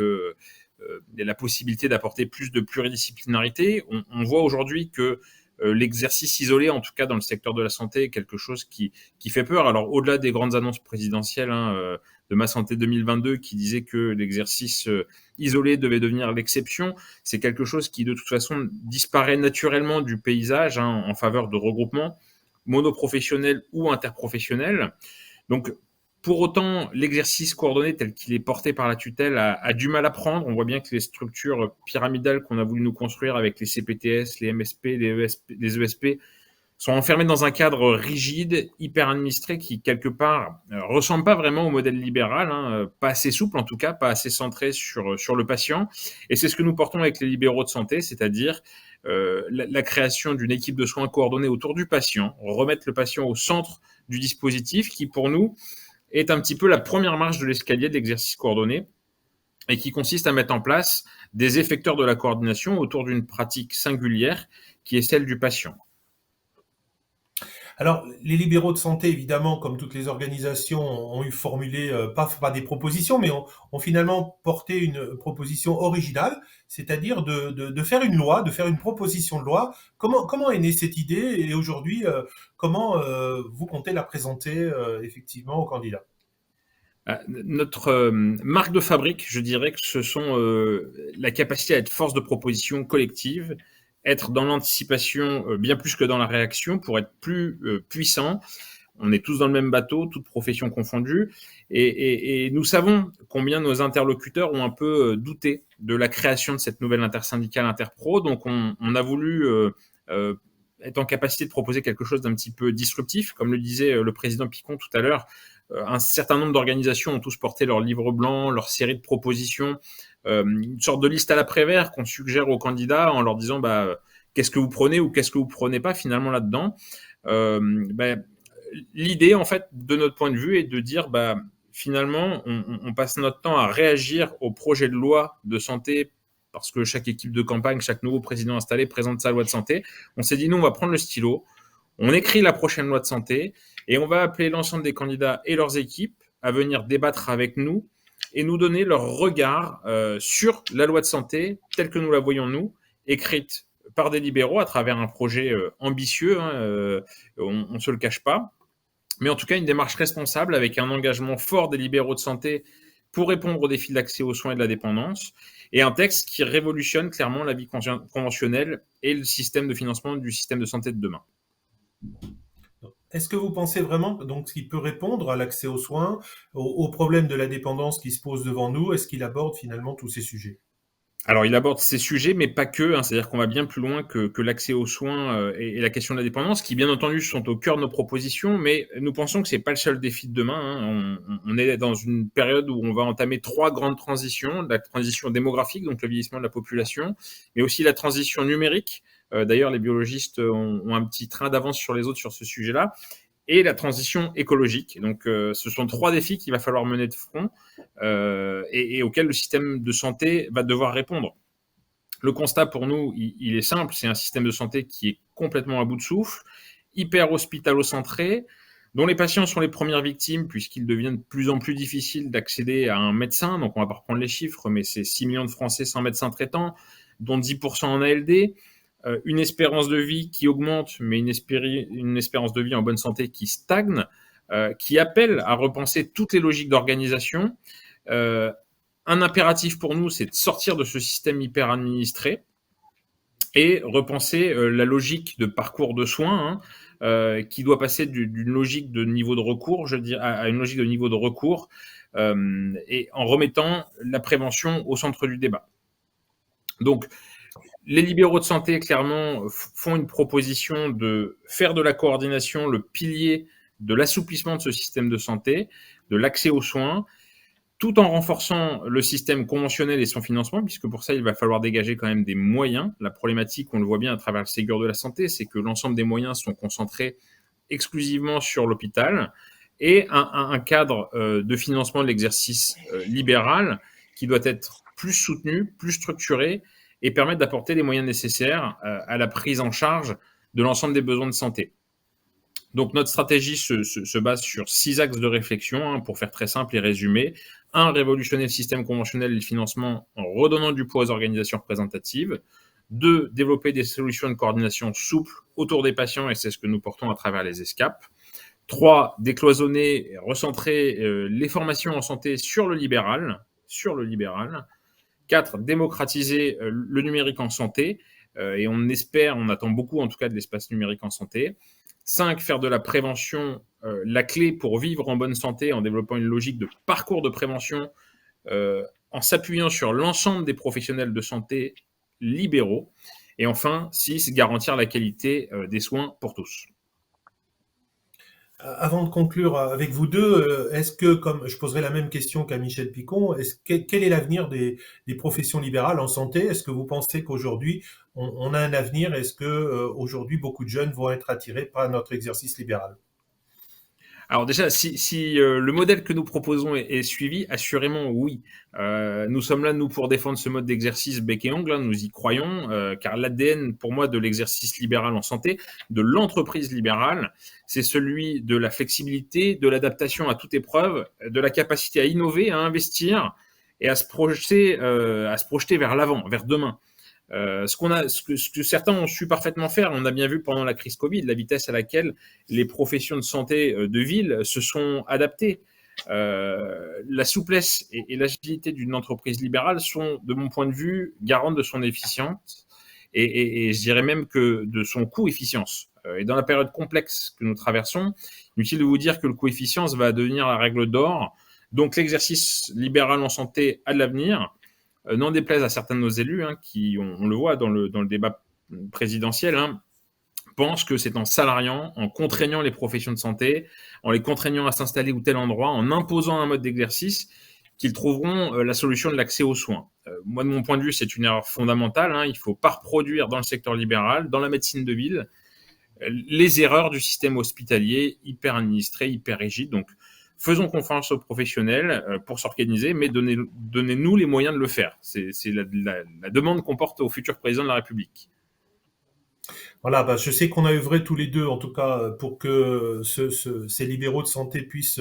la possibilité d'apporter plus de pluridisciplinarité. On voit aujourd'hui que l'exercice isolé, en tout cas dans le secteur de la santé, est quelque chose qui fait peur. Alors au-delà des grandes annonces présidentielles, hein, de Ma Santé 2022 qui disait que l'exercice isolé devait devenir l'exception, c'est quelque chose qui de toute façon disparaît naturellement du paysage, hein, en faveur de regroupements monoprofessionnels ou interprofessionnels. Donc pour autant, l'exercice coordonné tel qu'il est porté par la tutelle a du mal à prendre. On voit bien que les structures pyramidales qu'on a voulu nous construire avec les CPTS, les MSP, les ESP, sont enfermés dans un cadre rigide, hyper administré, qui quelque part ressemble pas vraiment au modèle libéral, hein, pas assez souple en tout cas, pas assez centré sur le patient. Et c'est ce que nous portons avec les libéraux de santé, c'est-à-dire la création d'une équipe de soins coordonnée autour du patient, remettre le patient au centre du dispositif, qui pour nous est un petit peu la première marche de l'escalier de l'exercice coordonné, et qui consiste à mettre en place des effecteurs de la coordination autour d'une pratique singulière qui est celle du patient. Alors, les libéraux de santé, évidemment, comme toutes les organisations, ont eu formulé, pas des propositions, mais ont finalement porté une proposition originale, c'est-à-dire de faire une loi, de faire une proposition de loi. Comment est née cette idée et aujourd'hui, comment vous comptez la présenter effectivement aux candidats? Notre marque de fabrique, je dirais que ce sont la capacité à être force de proposition collective, être dans l'anticipation bien plus que dans la réaction pour être plus puissant. On est tous dans le même bateau, toutes professions confondues, et nous savons combien nos interlocuteurs ont un peu douté de la création de cette nouvelle intersyndicale interpro. Donc on a voulu être en capacité de proposer quelque chose d'un petit peu disruptif. Comme le disait le président Picon tout à l'heure, un certain nombre d'organisations ont tous porté leur livre blanc, leur série de propositions, une sorte de liste à l'après-vert qu'on suggère aux candidats en leur disant qu'est-ce que vous prenez ou qu'est-ce que vous prenez pas finalement là-dedans. L'idée, en fait, de notre point de vue, est de dire finalement, on passe notre temps à réagir au projet de loi de santé parce que chaque équipe de campagne, chaque nouveau président installé présente sa loi de santé. On s'est dit, nous, on va prendre le stylo, on écrit la prochaine loi de santé et on va appeler l'ensemble des candidats et leurs équipes à venir débattre avec nous et nous donner leur regard sur la loi de santé telle que nous la voyons nous écrite par des libéraux à travers un projet ambitieux, on ne se le cache pas, mais en tout cas une démarche responsable avec un engagement fort des libéraux de santé pour répondre aux défis de l'accès aux soins et de la dépendance, et un texte qui révolutionne clairement la vie conventionnelle et le système de financement du système de santé de demain. Est-ce que vous pensez vraiment donc qu'il peut répondre à l'accès aux soins, au problème de la dépendance qui se pose devant nous? Est-ce qu'il aborde finalement tous ces sujets? Alors, il aborde ces sujets, mais pas que, hein. C'est-à-dire qu'on va bien plus loin que l'accès aux soins et la question de la dépendance, qui bien entendu sont au cœur de nos propositions, mais nous pensons que c'est pas le seul défi de demain, hein. On est dans une période où on va entamer 3 grandes transitions: la transition démographique, donc le vieillissement de la population, mais aussi la transition numérique. D'ailleurs, les biologistes ont un petit train d'avance sur les autres sur ce sujet-là, et la transition écologique. Donc, ce sont 3 défis qu'il va falloir mener de front et auxquels le système de santé va devoir répondre. Le constat pour nous, il est simple, c'est un système de santé qui est complètement à bout de souffle, hyper hospitalo-centré, dont les patients sont les premières victimes puisqu'il devient de plus en plus difficile d'accéder à un médecin. Donc, on va pas reprendre les chiffres, mais c'est 6 millions de Français sans médecin traitant, dont 10% en ALD. Une espérance de vie qui augmente, mais une espérance de vie en bonne santé qui stagne, qui appelle à repenser toutes les logiques d'organisation. Un impératif pour nous, c'est de sortir de ce système hyper administré et repenser la logique de parcours de soins, qui doit passer d'une logique de niveau de recours, je dirais, à une logique de niveau de recours, et en remettant la prévention au centre du débat. Donc, les libéraux de santé, clairement, font une proposition de faire de la coordination le pilier de l'assouplissement de ce système de santé, de l'accès aux soins, tout en renforçant le système conventionnel et son financement, puisque pour ça, il va falloir dégager quand même des moyens. La problématique, on le voit bien à travers le Ségur de la santé, c'est que l'ensemble des moyens sont concentrés exclusivement sur l'hôpital, et un cadre de financement de l'exercice libéral qui doit être plus soutenu, plus structuré, et permettre d'apporter les moyens nécessaires à la prise en charge de l'ensemble des besoins de santé. Donc notre stratégie se base sur 6 axes de réflexion, pour faire très simple et résumer. 1, révolutionner le système conventionnel et le financement en redonnant du poids aux organisations représentatives. 2, développer des solutions de coordination souples autour des patients, et c'est ce que nous portons à travers les ESCAP. 3, décloisonner et recentrer les formations en santé sur le libéral. 4, démocratiser le numérique en santé, et on attend beaucoup en tout cas de l'espace numérique en santé. 5, faire de la prévention la clé pour vivre en bonne santé en développant une logique de parcours de prévention en s'appuyant sur l'ensemble des professionnels de santé libéraux. Et enfin, 6, garantir la qualité des soins pour tous. Avant de conclure avec vous deux, est-ce que, comme je poserai la même question qu'à Michel Picon, quel est l'avenir des professions libérales en santé? Est-ce que vous pensez qu'aujourd'hui on a un avenir? Est-ce que aujourd'hui beaucoup de jeunes vont être attirés par notre exercice libéral? Alors déjà, si le modèle que nous proposons est suivi, assurément oui. Nous sommes là, nous, pour défendre ce mode d'exercice bec et ongle, nous y croyons, car l'ADN, pour moi, de l'exercice libéral en santé, de l'entreprise libérale, c'est celui de la flexibilité, de l'adaptation à toute épreuve, de la capacité à innover, à investir et à se projeter vers l'avant, vers demain. Ce que certains ont su parfaitement faire, on a bien vu pendant la crise Covid, la vitesse à laquelle les professions de santé de ville se sont adaptées. La souplesse et l'agilité d'une entreprise libérale sont, de mon point de vue, garantes de son efficience et je dirais même que de son coût-efficience. Et dans la période complexe que nous traversons, inutile de vous dire que le coût-efficience va devenir la règle d'or. Donc l'exercice libéral en santé a de l'avenir. N'en déplaise à certains de nos élus, qui, on le voit dans le débat présidentiel, pensent que c'est en salariant, en contraignant les professions de santé, en les contraignant à s'installer ou tel endroit, en imposant un mode d'exercice, qu'ils trouveront la solution de l'accès aux soins. Moi, de mon point de vue, c'est une erreur fondamentale. Il ne faut pas reproduire dans le secteur libéral, dans la médecine de ville, les erreurs du système hospitalier hyper administré, hyper rigide. Donc, faisons confiance aux professionnels pour s'organiser, mais donnez-nous les moyens de le faire. C'est la demande qu'on porte au futur président de la République. Voilà, je sais qu'on a œuvré tous les deux, en tout cas, pour que ces libéraux de santé puissent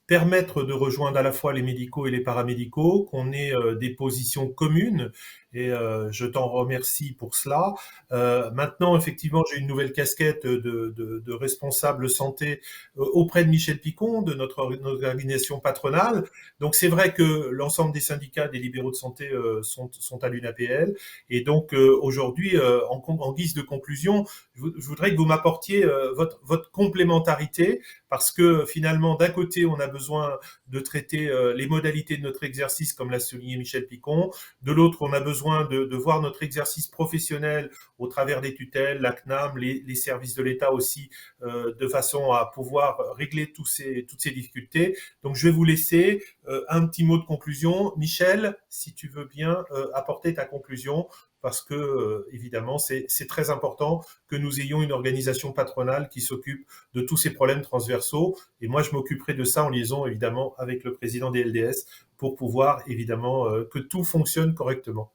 permettre de rejoindre à la fois les médicaux et les paramédicaux, qu'on ait des positions communes, et je t'en remercie pour cela. Maintenant, effectivement, j'ai une nouvelle casquette de responsable santé auprès de Michel Picon, de notre organisation patronale. Donc, c'est vrai que l'ensemble des syndicats des libéraux de santé sont à l'UNAPL. Et donc, aujourd'hui, en guise de conclusion, je voudrais que vous m'apportiez votre complémentarité, parce que finalement, d'un côté, on a besoin de traiter les modalités de notre exercice, comme l'a souligné Michel Picon. De l'autre, on a besoin de voir notre exercice professionnel au travers des tutelles, la CNAM, les services de l'État aussi, de façon à pouvoir régler toutes ces difficultés. Donc, je vais vous laisser un petit mot de conclusion. Michel, si tu veux bien apporter ta conclusion, parce que, évidemment, c'est très important que nous ayons une organisation patronale qui s'occupe de tous ces problèmes transversaux. Et moi, je m'occuperai de ça en liaison, évidemment, avec le président des LDS pour pouvoir, évidemment, que tout fonctionne correctement.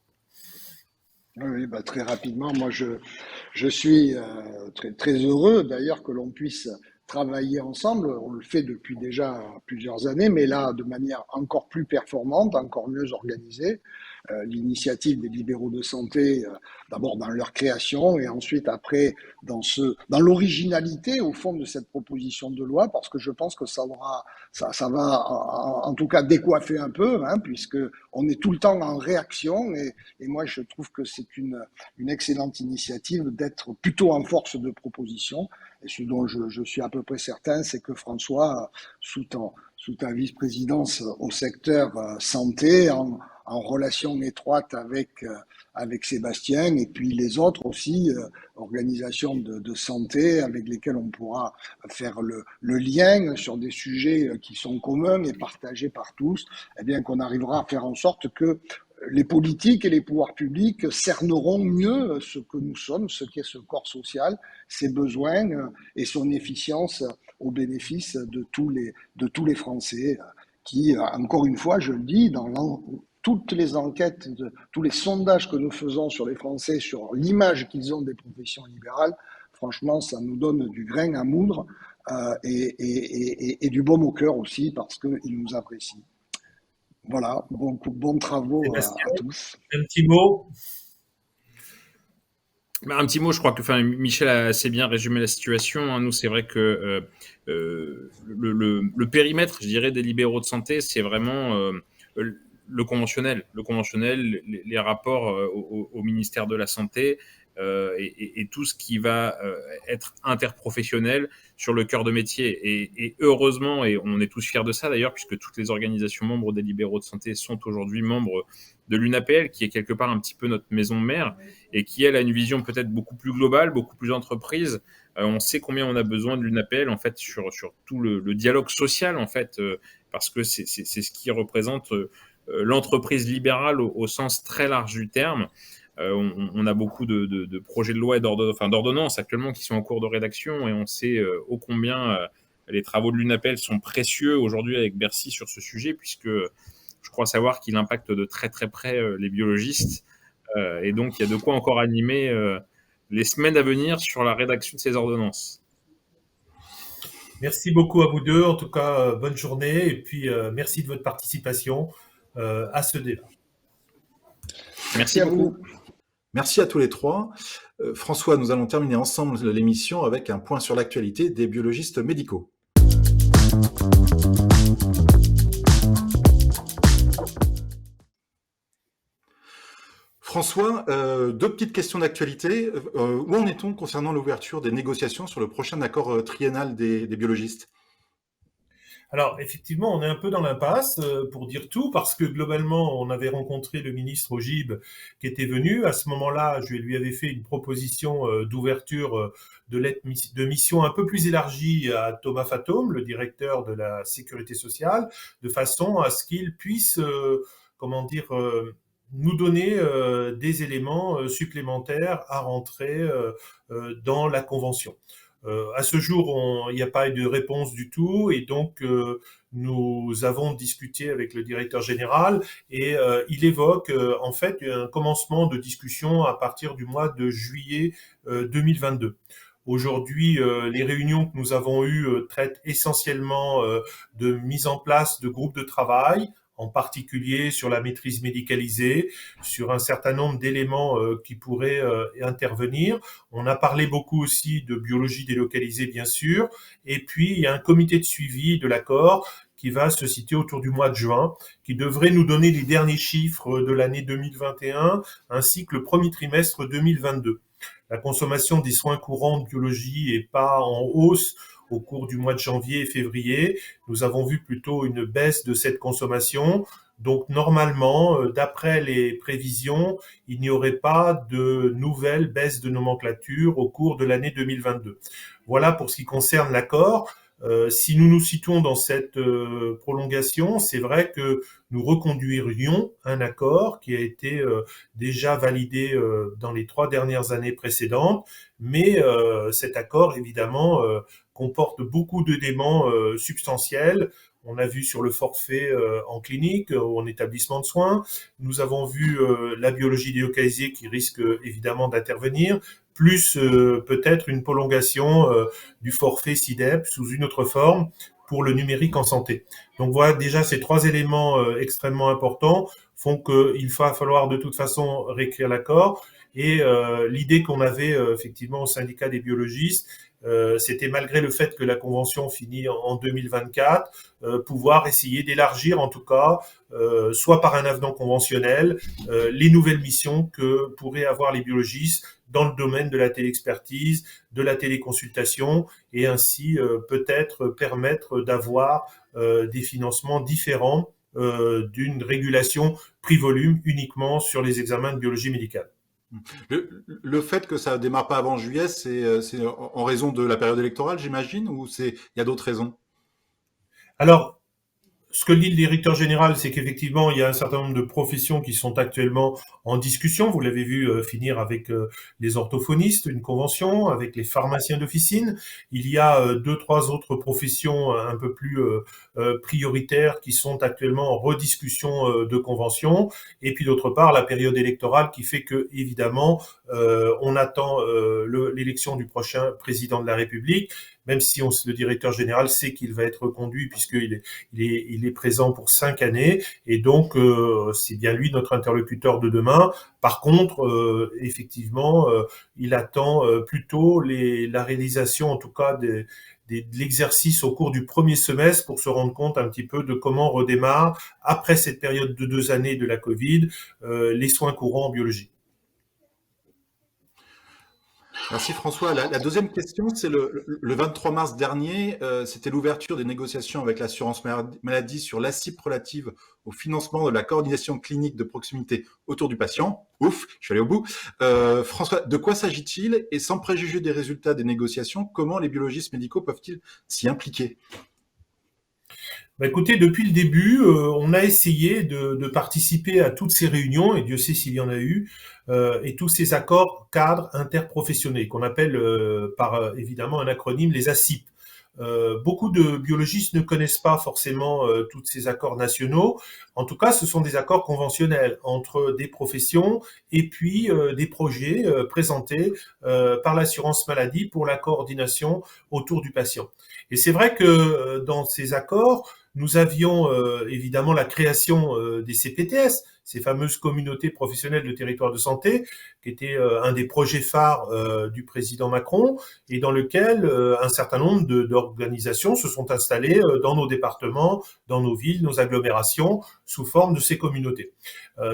Oui, bah, très rapidement, moi je suis très heureux d'ailleurs que l'on puisse travailler ensemble. On le fait depuis déjà plusieurs années, mais là de manière encore plus performante, encore mieux organisée. L'initiative des libéraux de santé, d'abord dans leur création et ensuite après dans l'originalité au fond de cette proposition de loi, parce que je pense que ça va en tout cas décoiffer un peu, hein, puisque on est tout le temps en réaction et moi je trouve que c'est une excellente initiative d'être plutôt en force de proposition. Et ce dont je suis à peu près certain, c'est que François, sous ta vice-présidence au secteur santé, en relation étroite avec Sébastien et puis les autres aussi, organisations de santé avec lesquelles on pourra faire le lien sur des sujets qui sont communs et partagés par tous, eh bien qu'on arrivera à faire en sorte que les politiques et les pouvoirs publics cerneront mieux ce que nous sommes, ce qu'est ce corps social, ses besoins et son efficience au bénéfice de tous les Français qui, encore une fois, je le dis, dans toutes les enquêtes, tous les sondages que nous faisons sur les Français, sur l'image qu'ils ont des professions libérales, franchement, ça nous donne du grain à moudre et du baume au cœur aussi parce qu'ils nous apprécient. Voilà, bons travaux Sébastien, à tous. un petit mot. Un petit mot, je crois que Michel a assez bien résumé la situation. Hein. Nous, c'est vrai que le périmètre, je dirais, des libéraux de santé, c'est vraiment le conventionnel. Le conventionnel, les rapports au ministère de la Santé et tout ce qui va être interprofessionnel sur le cœur de métier. Et heureusement, et on est tous fiers de ça d'ailleurs, puisque toutes les organisations membres des libéraux de santé sont aujourd'hui membres de l'UNAPL, qui est quelque part un petit peu notre maison mère, et qui, elle, a une vision peut-être beaucoup plus globale, beaucoup plus entreprise. On sait combien on a besoin de l'UNAPL, en fait, sur tout le dialogue social, en fait, parce que c'est ce qui représente l'entreprise libérale au sens très large du terme. On a beaucoup de projets de loi et d'ordonnances actuellement qui sont en cours de rédaction, et on sait ô combien les travaux de l'UNAPL sont précieux aujourd'hui avec Bercy sur ce sujet, puisque je crois savoir qu'il impacte de très très près les biologistes. Et donc, il y a de quoi encore animer les semaines à venir sur la rédaction de ces ordonnances. Merci beaucoup à vous deux. En tout cas, bonne journée. Et puis, merci de votre participation à ce débat. Merci beaucoup. Merci à tous les trois. François, nous allons terminer ensemble l'émission avec un point sur l'actualité des biologistes médicaux. François, deux petites questions d'actualité. Où en est-on concernant l'ouverture des négociations sur le prochain accord triennal des biologistes ? Alors, effectivement, on est un peu dans l'impasse pour dire tout, parce que globalement, on avait rencontré le ministre Ogib qui était venu. À ce moment-là, je lui avais fait une proposition d'ouverture de mission un peu plus élargie à Thomas Fatome, le directeur de la Sécurité sociale, de façon à ce qu'il puisse, nous donner des éléments supplémentaires à rentrer dans la convention. À ce jour, il n'y a pas eu de réponse du tout, et donc nous avons discuté avec le directeur général, et il évoque en fait un commencement de discussion à partir du mois de juillet 2022. Aujourd'hui, les réunions que nous avons eues traitent essentiellement de mise en place de groupes de travail, en particulier sur la maîtrise médicalisée, sur un certain nombre d'éléments qui pourraient intervenir. On a parlé beaucoup aussi de biologie délocalisée, bien sûr, et puis il y a un comité de suivi de l'accord qui va se situer autour du mois de juin, qui devrait nous donner les derniers chiffres de l'année 2021 ainsi que le premier trimestre 2022. La consommation des soins courants de biologie est pas en hausse au cours du mois de janvier et février. Nous avons vu plutôt une baisse de cette consommation. Donc normalement, d'après les prévisions, il n'y aurait pas de nouvelles baisses de nomenclature au cours de l'année 2022. Voilà pour ce qui concerne l'accord. Si nous nous situons dans cette prolongation, c'est vrai que nous reconduirions un accord qui a été déjà validé dans les 3 dernières années précédentes, mais cet accord, évidemment, comporte beaucoup d'éléments substantiels. On a vu sur le forfait en clinique ou en établissement de soins. Nous avons vu la biologie délocalisée qui risque évidemment d'intervenir, plus peut-être une prolongation du forfait SIDEP sous une autre forme pour le numérique en santé. Donc voilà, déjà ces 3 éléments extrêmement importants font qu'il va falloir de toute façon réécrire l'accord. Et l'idée qu'on avait effectivement au syndicat des biologistes, c'était malgré le fait que la convention finit en 2024, pouvoir essayer d'élargir en tout cas, soit par un avenant conventionnel, les nouvelles missions que pourraient avoir les biologistes dans le domaine de la téléexpertise, de la téléconsultation, et ainsi peut-être permettre d'avoir des financements différents d'une régulation prix-volume uniquement sur les examens de biologie médicale. Le fait que ça démarre pas avant juillet, c'est en raison de la période électorale, j'imagine, ou il y a d'autres raisons? Alors, ce que dit le directeur général, c'est qu'effectivement, il y a un certain nombre de professions qui sont actuellement en discussion. Vous l'avez vu finir avec les orthophonistes, une convention, avec les pharmaciens d'officine. Il y a 2, 3 autres professions un peu plus prioritaires qui sont actuellement en rediscussion de convention. Et puis d'autre part, la période électorale qui fait que, évidemment, on attend l'élection du prochain président de la République, même si le directeur général sait qu'il va être reconduit puisqu'il est présent pour 5 années, et donc c'est bien lui notre interlocuteur de demain. Par contre, effectivement, il attend plutôt la réalisation, en tout cas, de l'exercice au cours du premier semestre pour se rendre compte un petit peu de comment redémarre, après cette période de 2 années de la Covid, les soins courants en biologie. Merci François. La deuxième question, c'est le 23 mars dernier, c'était l'ouverture des négociations avec l'assurance maladie sur l'ACIP relative au financement de la coordination clinique de proximité autour du patient. Ouf, je suis allé au bout. François, de quoi s'agit-il? Et sans préjuger des résultats des négociations, comment les biologistes médicaux peuvent-ils s'y impliquer? Bah écoutez, depuis le début, on a essayé de participer à toutes ces réunions, et Dieu sait s'il y en a eu, et tous ces accords cadres interprofessionnels, qu'on appelle par évidemment un acronyme les ACIP. Beaucoup de biologistes ne connaissent pas forcément tous ces accords nationaux. En tout cas, ce sont des accords conventionnels entre des professions et puis des projets présentés par l'assurance maladie pour la coordination autour du patient. Et c'est vrai que dans ces accords, nous avions évidemment la création des CPTS, ces fameuses communautés professionnelles de territoire de santé, qui était un des projets phares du président Macron, et dans lequel un certain nombre d'organisations se sont installées dans nos départements, dans nos villes, nos agglomérations, sous forme de ces communautés.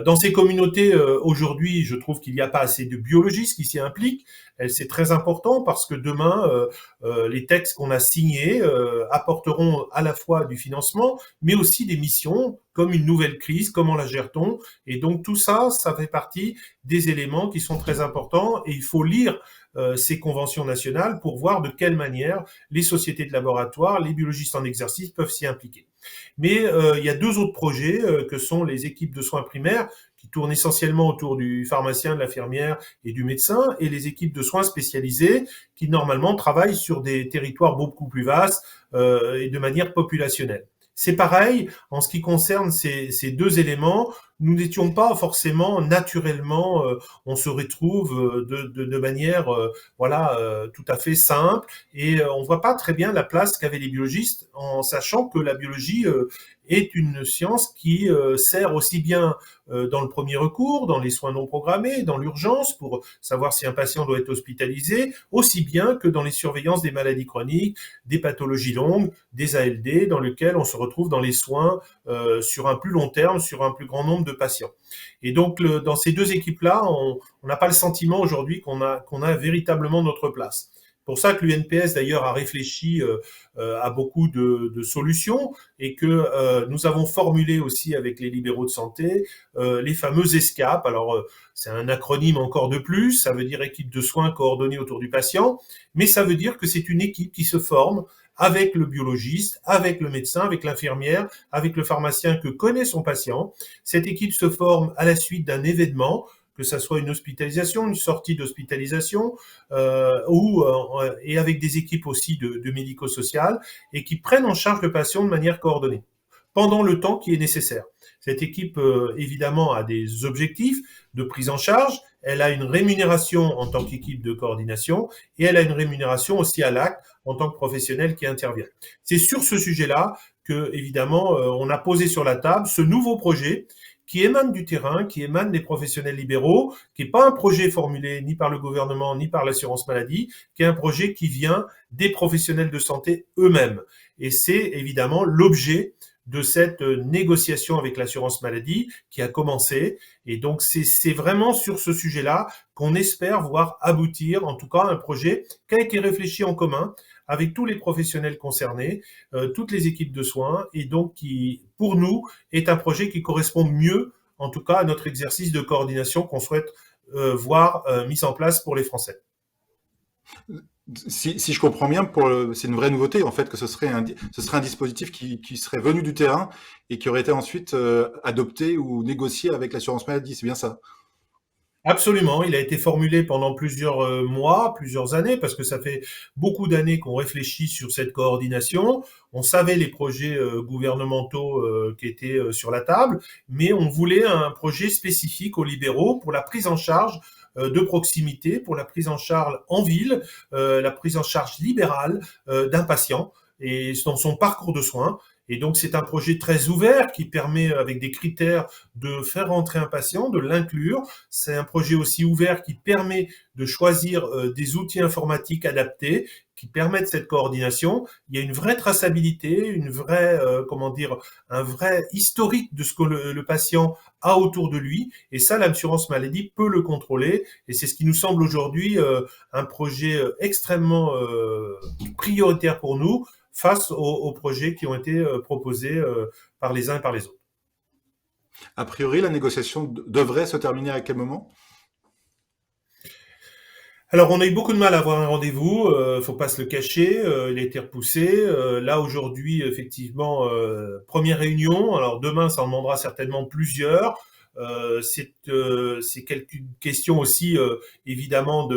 Dans ces communautés, aujourd'hui, je trouve qu'il n'y a pas assez de biologistes qui s'y impliquent. C'est très important parce que demain, les textes qu'on a signés apporteront à la fois du financement, mais aussi des missions, comme une nouvelle crise, comment la gère-t-on? Et donc tout ça, ça fait partie des éléments qui sont très importants, et il faut lire ces conventions nationales pour voir de quelle manière les sociétés de laboratoire, les biologistes en exercice peuvent s'y impliquer. Mais il y a 2 autres projets que sont les équipes de soins primaires, qui tournent essentiellement autour du pharmacien, de l'infirmière et du médecin, et les équipes de soins spécialisées qui normalement travaillent sur des territoires beaucoup plus vastes et de manière populationnelle. C'est pareil en ce qui concerne ces 2 éléments. nous n'étions pas forcément naturellement, on se retrouve de manière tout à fait simple et on voit pas très bien la place qu'avaient les biologistes en sachant que la biologie est une science qui sert aussi bien dans le premier recours, dans les soins non programmés, dans l'urgence pour savoir si un patient doit être hospitalisé, aussi bien que dans les surveillances des maladies chroniques, des pathologies longues, des ALD, dans lesquelles on se retrouve dans les soins sur un plus long terme, sur un plus grand nombre de patients. Et donc, dans ces deux équipes-là, on n'a pas le sentiment aujourd'hui qu'on a véritablement notre place. C'est pour ça que l'UNPS d'ailleurs a réfléchi à beaucoup de solutions et que nous avons formulé aussi avec les libéraux de santé les fameuses ESCAP. Alors c'est un acronyme encore de plus, ça veut dire équipe de soins coordonnée autour du patient, mais ça veut dire que c'est une équipe qui se forme avec le biologiste, avec le médecin, avec l'infirmière, avec le pharmacien que connaît son patient. Cette équipe se forme à la suite d'un événement, que ça soit une hospitalisation, une sortie d'hospitalisation, et avec des équipes aussi de médico-social, et qui prennent en charge le patient de manière coordonnée, pendant le temps qui est nécessaire. Cette équipe, évidemment, a des objectifs de prise en charge, elle a une rémunération en tant qu'équipe de coordination, et elle a une rémunération aussi à l'acte en tant que professionnel qui intervient. C'est sur ce sujet-là que, évidemment, on a posé sur la table ce nouveau projet qui émane du terrain, qui émane des professionnels libéraux, qui n'est pas un projet formulé ni par le gouvernement ni par l'assurance maladie, qui est un projet qui vient des professionnels de santé eux-mêmes. Et c'est évidemment l'objet de cette négociation avec l'assurance maladie qui a commencé. Et donc, c'est vraiment sur ce sujet-là qu'on espère voir aboutir, en tout cas, un projet qui a été réfléchi en commun avec tous les professionnels concernés, toutes les équipes de soins, et donc qui, pour nous, est un projet qui correspond mieux, en tout cas, à notre exercice de coordination qu'on souhaite voir mis en place pour les Français. Si je comprends bien, c'est une vraie nouveauté en fait que ce serait un dispositif qui serait venu du terrain et qui aurait été ensuite adopté ou négocié avec l'assurance maladie, c'est bien ça? Absolument, il a été formulé pendant plusieurs mois, plusieurs années, parce que ça fait beaucoup d'années qu'on réfléchit sur cette coordination. On savait les projets gouvernementaux qui étaient sur la table, mais on voulait un projet spécifique aux libéraux pour la prise en charge de proximité, pour la prise en charge en ville, la prise en charge libérale d'un patient et dans son parcours de soins. Et donc, c'est un projet très ouvert qui permet, avec des critères, de faire rentrer un patient, de l'inclure. C'est un projet aussi ouvert qui permet de choisir des outils informatiques adaptés qui permettent cette coordination. Il y a une vraie traçabilité, une vraie, un vrai historique de ce que le patient a autour de lui. Et ça, l'assurance maladie peut le contrôler. Et c'est ce qui nous semble aujourd'hui un projet extrêmement prioritaire pour nous, face aux projets qui ont été proposés par les uns et par les autres. A priori, la négociation devrait se terminer à quel moment? Alors, on a eu beaucoup de mal à avoir un rendez-vous, faut pas se le cacher, il a été repoussé. Là, aujourd'hui, effectivement, première réunion. Alors, demain, ça en demandera certainement plusieurs. C'est quelques questions aussi, évidemment,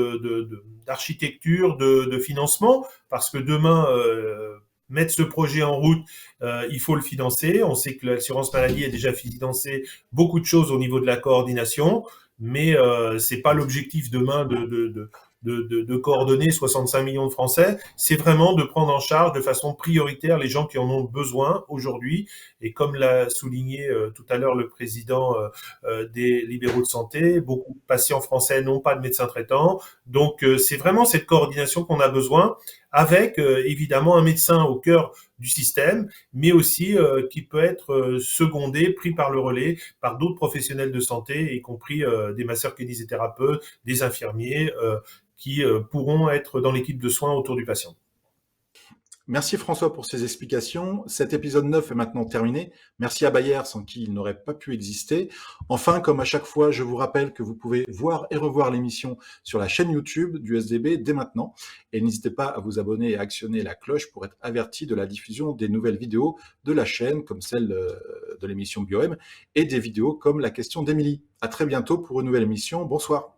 d'architecture, de financement, parce que demain, mettre ce projet en route, il faut le financer. On sait que l'assurance maladie a déjà financé beaucoup de choses au niveau de la coordination, mais c'est pas l'objectif demain de coordonner 65 millions de Français. C'est vraiment de prendre en charge de façon prioritaire les gens qui en ont besoin aujourd'hui. Et comme l'a souligné tout à l'heure le président des libéraux de santé, beaucoup de patients français n'ont pas de médecin traitant. Donc c'est vraiment cette coordination qu'on a besoin, avec évidemment un médecin au cœur du système, mais aussi qui peut être secondé, pris par le relais, par d'autres professionnels de santé, y compris des masseurs-kinésithérapeutes, des infirmiers, qui pourront être dans l'équipe de soins autour du patient. Merci François pour ces explications. Cet épisode 9 est maintenant terminé. Merci à Bayer, sans qui il n'aurait pas pu exister. Enfin, comme à chaque fois, je vous rappelle que vous pouvez voir et revoir l'émission sur la chaîne YouTube du SDB dès maintenant. Et n'hésitez pas à vous abonner et à actionner la cloche pour être averti de la diffusion des nouvelles vidéos de la chaîne, comme celle de l'émission BioM, et des vidéos comme la question d'Émilie. À très bientôt pour une nouvelle émission. Bonsoir.